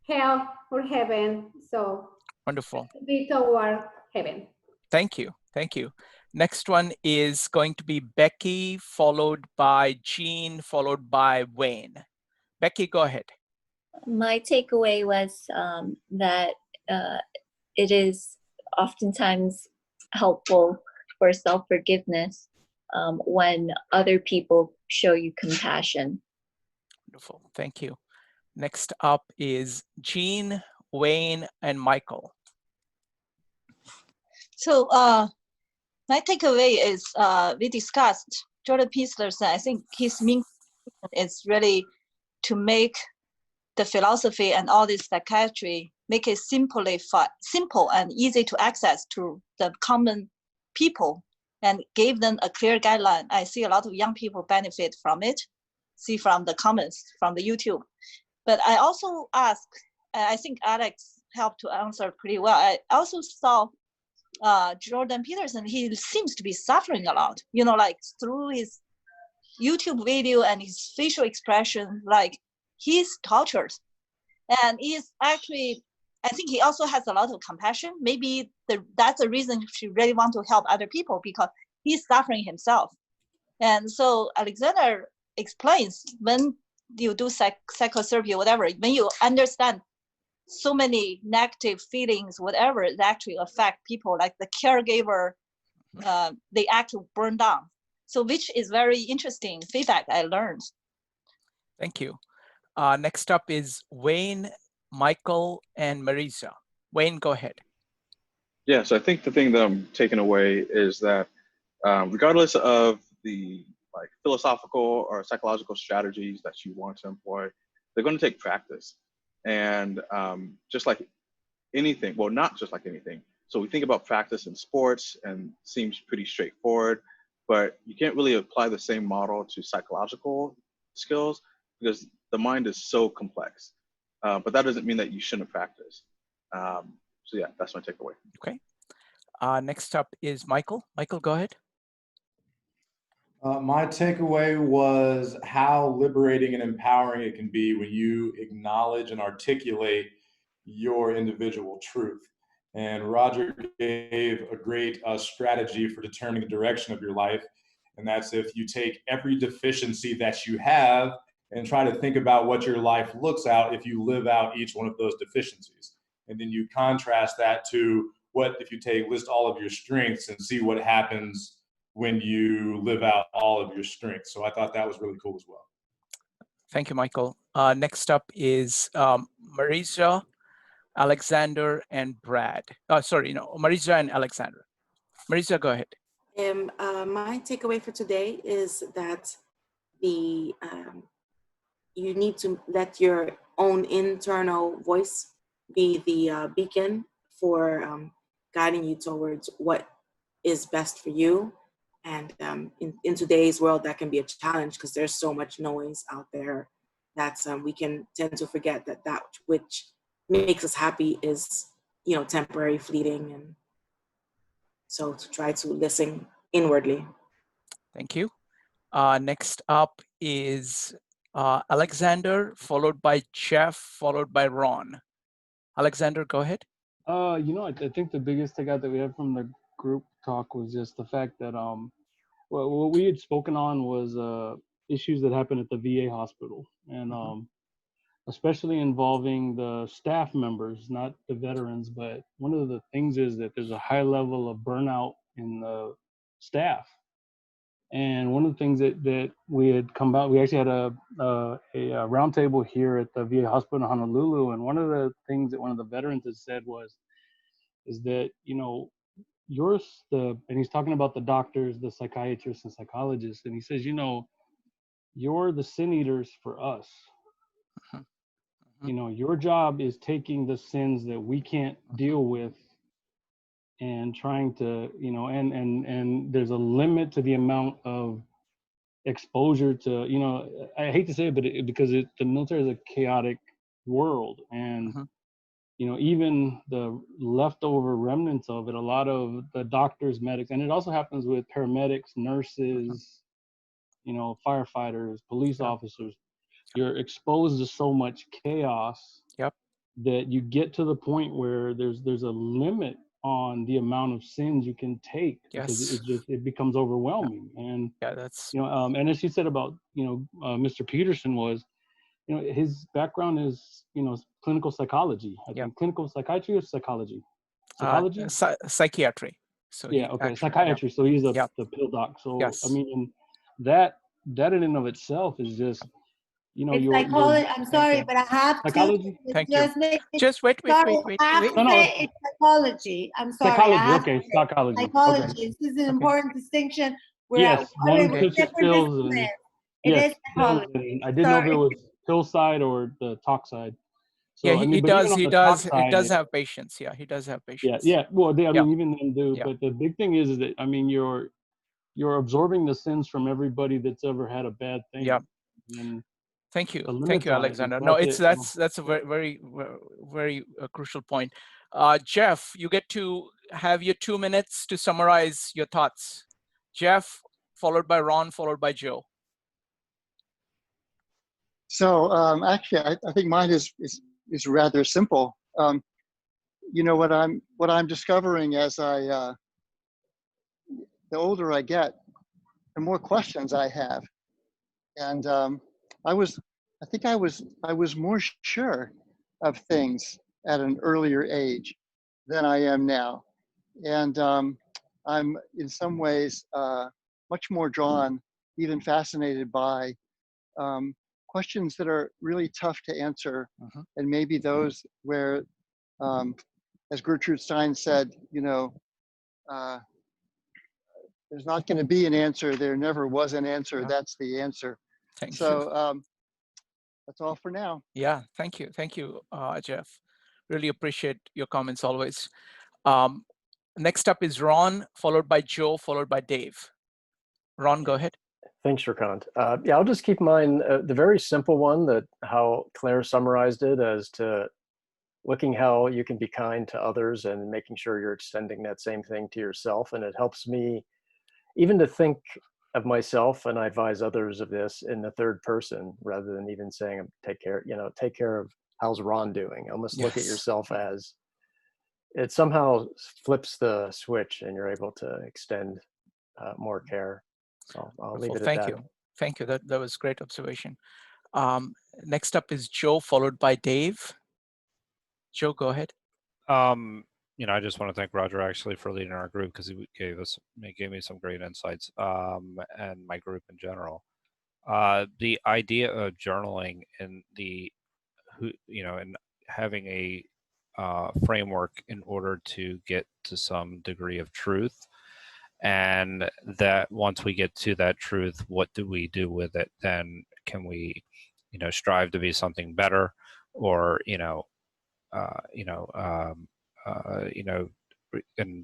Speaker 10: hell or heaven. So
Speaker 1: Wonderful.
Speaker 10: be toward heaven.
Speaker 1: Thank you. Thank you. Next one is going to be Becky, followed by Jean, followed by Wayne. Becky, go ahead.
Speaker 11: My takeaway was that it is oftentimes helpful for self-forgiveness when other people show you compassion.
Speaker 1: Wonderful. Thank you. Next up is Jean, Wayne, and Michael.
Speaker 6: So my takeaway is we discussed Jordan Peterson. I think his main is really to make the philosophy and all this psychiatry, make it simple and easy to access to the common people and give them a clear guideline. I see a lot of young people benefit from it, see from the comments, from the YouTube. But I also ask, I think Alex helped to answer pretty well. I also saw Jordan Peterson, he seems to be suffering a lot, you know, like through his YouTube video and his facial expression, like he's tortured. And he's actually, I think he also has a lot of compassion. Maybe that's the reason he really want to help other people, because he's suffering himself. And so Alexander explains, when you do psychotherapy or whatever, when you understand so many negative feelings, whatever, it actually affect people, like the caregiver, they actually burn down. So which is very interesting feedback I learned.
Speaker 1: Thank you. Next up is Wayne, Michael, and Marisa. Wayne, go ahead.
Speaker 7: Yeah, so I think the thing that I'm taking away is that regardless of the philosophical or psychological strategies that you want to employ, they're going to take practice. And just like anything, well, not just like anything. So we think about practice in sports and seems pretty straightforward, but you can't really apply the same model to psychological skills because the mind is so complex. but that doesn't mean that you shouldn't practice. So yeah, that's my takeaway.
Speaker 1: Okay. Next up is Michael. Michael, go ahead.
Speaker 12: My takeaway was how liberating and empowering it can be when you acknowledge and articulate your individual truth. And Roger gave a great strategy for determining the direction of your life. And that's if you take every deficiency that you have and try to think about what your life looks out if you live out each one of those deficiencies. And then you contrast that to what if you list all of your strengths and see what happens when you live out all of your strengths. So I thought that was really cool as well.
Speaker 1: Thank you, Michael. Next up is Marisa, Alexander, and Brad. Marisa and Alexander. Marisa, go ahead.
Speaker 13: My takeaway for today is that you need to let your own internal voice be the beacon for guiding you towards what is best for you. And in today's world, that can be a challenge because there's so much noise out there that we can tend to forget that which makes us happy is, temporary, fleeting. And so to try to listen inwardly.
Speaker 1: Thank you. Next up is Alexander, followed by Jeff, followed by Ron. Alexander, go ahead.
Speaker 14: I think the biggest takeout that we had from the group talk was just the fact that what we had spoken on was issues that happened at the VA hospital, and especially involving the staff members, not the veterans. But one of the things is that there's a high level of burnout in the staff. And one of the things that we had come out, we actually had a roundtable here at the VA hospital in Honolulu, and one of the things that one of the veterans had said is that and he's talking about the doctors, the psychiatrists, and psychologists, and he says, you're the sin eaters for us. Your job is taking the sins that we can't deal with and trying to, and there's a limit to the amount of exposure to, I hate to say it, but because the military is a chaotic world, and even the leftover remnants of it, a lot of the doctors, medics, and it also happens with paramedics, nurses, firefighters, police officers. You're exposed to so much chaos that you get to the point where there's a limit on the amount of sins you can take, because it becomes overwhelming. And
Speaker 1: that's
Speaker 14: and as you said about Mr. Peterson was, his background is clinical psychology. I think clinical psychiatry or psychology.
Speaker 1: Psychiatry. So
Speaker 14: psychiatry. So he's the pill doc. So I mean, that in and of itself is just
Speaker 8: it's psychology. I'm sorry, but I have
Speaker 14: psychology.
Speaker 8: to
Speaker 1: Thank
Speaker 8: just
Speaker 1: you.
Speaker 8: make it.
Speaker 1: Just wait.
Speaker 8: I have to say it's psychology. I'm sorry.
Speaker 14: Psychology.
Speaker 8: Psychology.
Speaker 14: Okay.
Speaker 8: This is an important distinction.
Speaker 14: Yes, one
Speaker 8: pushes
Speaker 14: pills and
Speaker 8: it is psychology.
Speaker 14: I didn't know if it was pill side or the talk side. So,
Speaker 1: yeah, he does. He does have patients. Yeah, he does have patients.
Speaker 14: Yeah. Well, mean, even them do. But the big thing is that you're absorbing the sins from everybody that's ever had a bad thing.
Speaker 1: Yeah.
Speaker 14: And
Speaker 1: thank you, Alexander. No, that's a very crucial point. Jeff, you get to have your 2 minutes to summarize your thoughts. Jeff, followed by Ron, followed by Joe.
Speaker 5: So actually, I think mine is rather simple. What I'm discovering as the older I get, the more questions I have, and I think I was more sure of things at an earlier age than I am now, and I'm in some ways much more drawn, even fascinated by questions that are really tough to answer, and maybe those where, as Gertrude Stein said, there's not going to be an answer. There never was an answer. That's the answer.
Speaker 1: Thank
Speaker 5: you.
Speaker 1: So
Speaker 5: that's all for now.
Speaker 1: Yeah, thank you, Jeff. Really appreciate your comments always. Next up is Ron, followed by Joe, followed by Dave. Ron, go ahead.
Speaker 15: Thanks, Shrikant. Yeah, I'll just keep mine the very simple one, that how Claire summarized it, as to looking how you can be kind to others and making sure you're extending that same thing to yourself. And it helps me even to think of myself, and I advise others of this, in the third person, rather than even saying, take care of how's Ron doing. Almost look at
Speaker 1: Yes.
Speaker 15: yourself as, it somehow flips the switch and you're able to extend more care. So I'll leave
Speaker 1: Wonderful.
Speaker 15: it at
Speaker 1: Thank
Speaker 15: that.
Speaker 1: you. Thank you. That was great observation. Next up is Joe, followed by Dave. Joe, go ahead.
Speaker 9: I just want to thank Roger actually for leading our group, because he gave me some great insights, and my group in general. The idea of journaling and and having a framework in order to get to some degree of truth, and that once we get to that truth, what do we do with it? Then can we, strive to be something better, or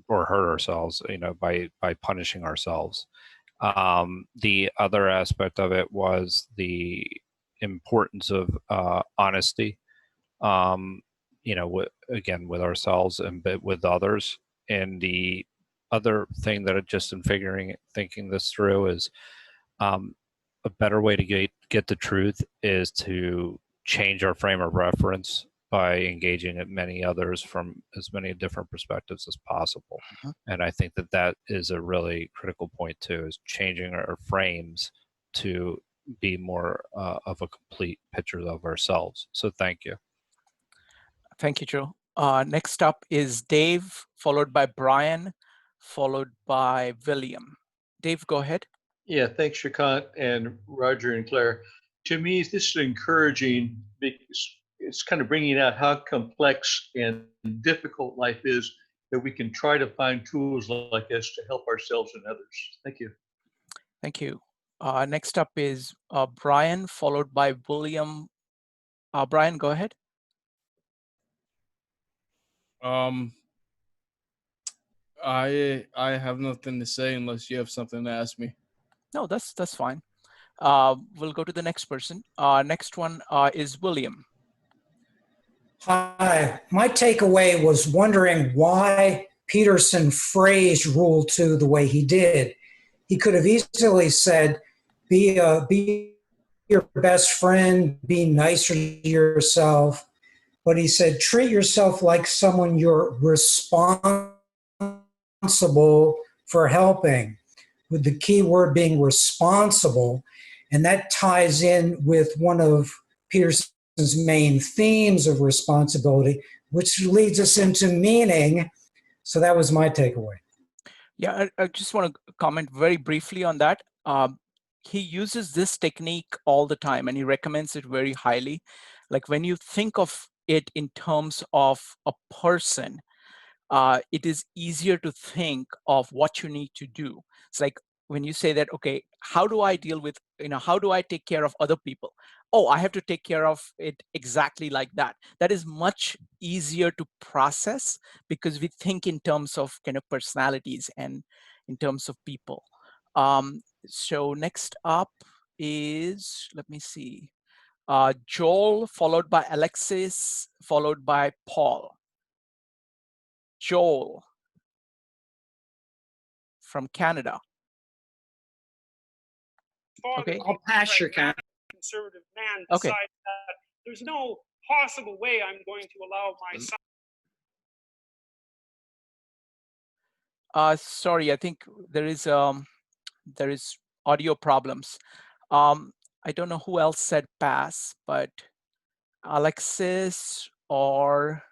Speaker 9: or hurt ourselves, by punishing ourselves. The other aspect of it was the importance of honesty, again, with ourselves and with others. And the other thing that I just in thinking this through is, a better way to get the truth is to change our frame of reference by engaging at many others from as many different perspectives as possible. And I think that is a really critical point too, is changing our frames to be more of a complete picture of ourselves. So thank you.
Speaker 1: Thank you, Joe. Next up is Dave, followed by Brian, followed by William. Dave, go ahead.
Speaker 16: Yeah, thanks, Shrikant and Roger and Claire. To me, this is encouraging because it's kind of bringing out how complex and difficult life is, that we can try to find tools like this to help ourselves and others. Thank you.
Speaker 1: Thank you. Next up is Brian, followed by William. Brian, go ahead.
Speaker 17: I have nothing to say unless you have something to ask me.
Speaker 1: No, that's fine. We'll go to the next person. Next one is William.
Speaker 18: Hi, my takeaway was wondering why Peterson phrased Rule 2 the way he did. He could have easily said, be your best friend, be nicer to yourself. But he said, treat yourself like someone you're responsible for helping, with the key word being responsible. And that ties in with one of Peterson's main themes of responsibility, which leads us into meaning. So that was my takeaway.
Speaker 1: Yeah, I just want to comment very briefly on that. He uses this technique all the time, and he recommends it very highly. Like when you think of it in terms of a person, it is easier to think of what you need to do. It's like when you say that, okay, how do I deal with, how do I take care of other people? Oh, I have to take care of it exactly like that. That is much easier to process because we think in terms of kind of personalities and in terms of people. So next up is, let me see, Joel, followed by Alexis, followed by Paul. Joel from Canada. Okay.
Speaker 19: I'll pass your conservative man decides that there's no possible way I'm going to allow my son.
Speaker 1: Sorry, I think there is audio problems. I don't know who else said pass, but Alexis or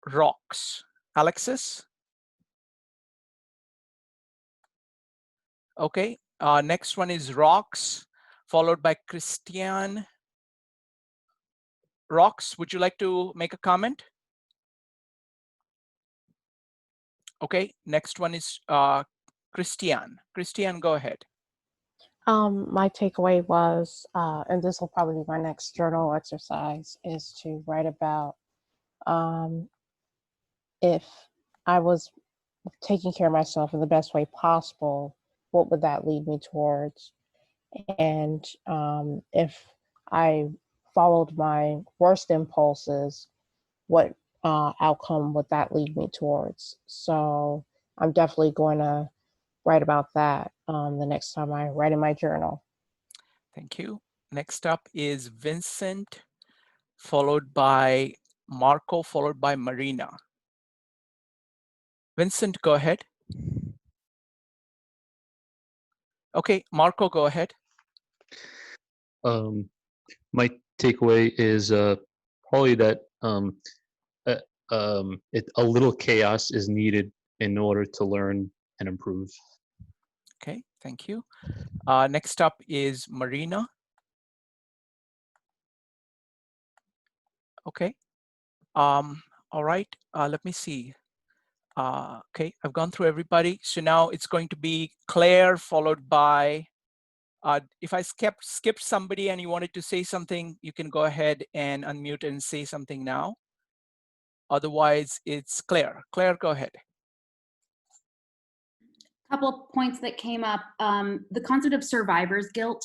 Speaker 1: Rox. Alexis? Okay. Next one is Rox, followed by Christian. Rox, would you like to make a comment? Okay. Next one is Christian. Christian, go ahead.
Speaker 20: My takeaway was, and this will probably be my next journal exercise, is to write about if I was taking care of myself in the best way possible, what would that lead me towards? And if I followed my worst impulses, what outcome would that lead me towards? So I'm definitely going to write about that the next time I write in my journal.
Speaker 1: Thank you. Next up is Vincent, followed by Marco, followed by Marina. Vincent, go ahead. Okay, Marco, go ahead.
Speaker 21: My takeaway is probably that a little chaos is needed in order to learn and improve.
Speaker 1: Okay, thank you. Next up is Marina. Okay. All right, let me see. Okay, I've gone through everybody. So now it's going to be Claire, followed by, if I skipped somebody and you wanted to say something, you can go ahead and unmute and say something now. Otherwise, it's Claire. Claire, go ahead.
Speaker 2: Couple of points that came up, the concept of survivor's guilt,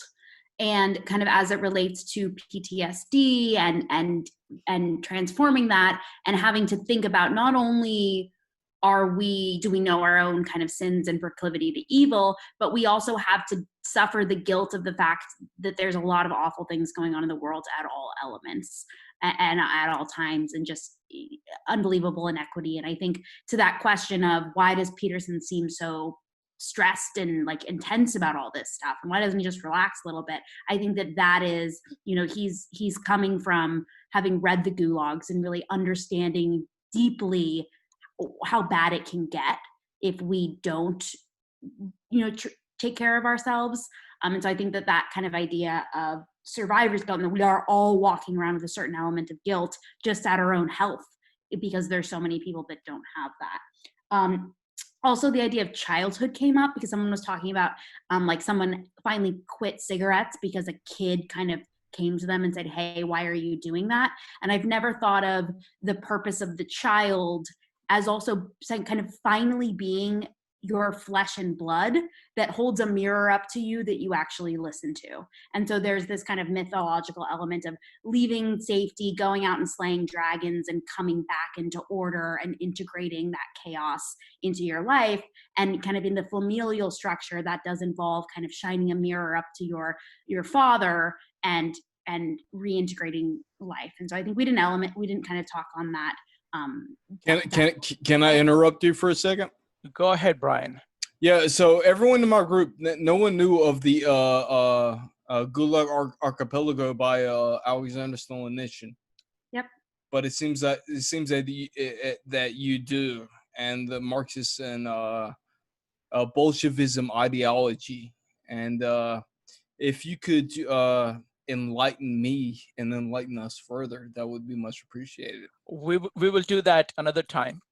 Speaker 2: and kind of as it relates to PTSD and transforming that, and having to think about not only do we know our own kind of sins and proclivity to evil, but we also have to suffer the guilt of the fact that there's a lot of awful things going on in the world at all elements and at all times, and just unbelievable inequity. And I think to that question of why does Peterson seem so stressed and like intense about all this stuff, and why doesn't he just relax a little bit? I think that is, you know, he's coming from having read the gulags and really understanding deeply how bad it can get if we don't, you know, take care of ourselves. And so I think that kind of idea of survivor's guilt, and we are all walking around with a certain element of guilt just at our own health, because there's so many people that don't have that. Also, the idea of childhood came up because someone was talking about like someone finally quit cigarettes because a kid kind of came to them and said, hey, why are you doing that? And I've never thought of the purpose of the child as also kind of finally being your flesh and blood that holds a mirror up to you that you actually listen to. And so there's this kind of mythological element of leaving safety, going out and slaying dragons, and coming back into order and integrating that chaos into your life. And kind of in the familial structure, that does involve kind of shining a mirror up to your father and reintegrating life. And so I think we didn't kind of talk on that.
Speaker 17: Can I interrupt you for a second?
Speaker 1: Go ahead, Brian.
Speaker 17: Yeah, so everyone in my group, no one knew of the Gulag Archipelago by Alexander Solzhenitsyn.
Speaker 2: Yep.
Speaker 17: But it seems that that you do, and the Marxist and Bolshevism ideology. And if you could enlighten me and enlighten us further, that would be much appreciated.
Speaker 1: We will do that another time.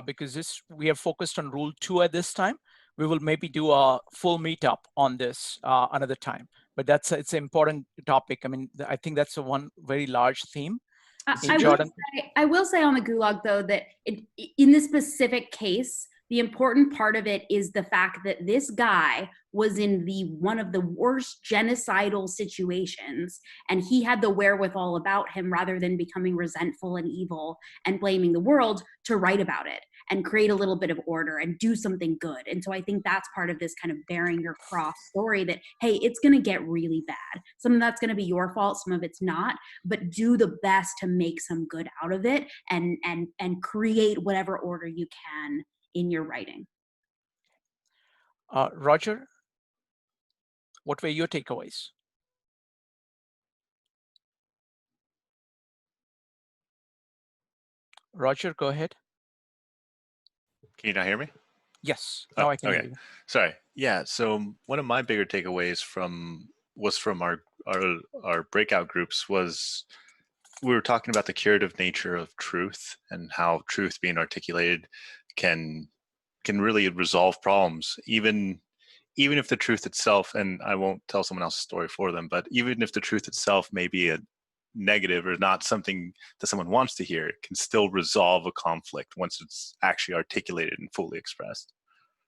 Speaker 1: Because we have focused on rule 2 at this time. We will maybe do a full meetup on this another time. But it's an important topic. I mean, I think that's one very large theme.
Speaker 2: I will say on the Gulag, though, that in this specific case, the important part of it is the fact that this guy was in one of the worst genocidal situations, and he had the wherewithal about him, rather than becoming resentful and evil and blaming the world, to write about it and create a little bit of order and do something good. And so I think that's part of this kind of bearing your cross story, that, hey, it's going to get really bad. Some of that's going to be your fault, some of it's not, but do the best to make some good out of it and create whatever order you can in your writing.
Speaker 1: Roger, what were your takeaways? Roger, go ahead.
Speaker 3: Can you not hear me?
Speaker 1: Yes, now I can hear you.
Speaker 3: Sorry. Yeah, so one of my bigger takeaways was from our breakout groups was we were talking about the curative nature of truth and how truth being articulated can really resolve problems, even if the truth itself, and I won't tell someone else's story for them, but even if the truth itself may be a negative or not something that someone wants to hear, it can still resolve a conflict once it's actually articulated and fully expressed.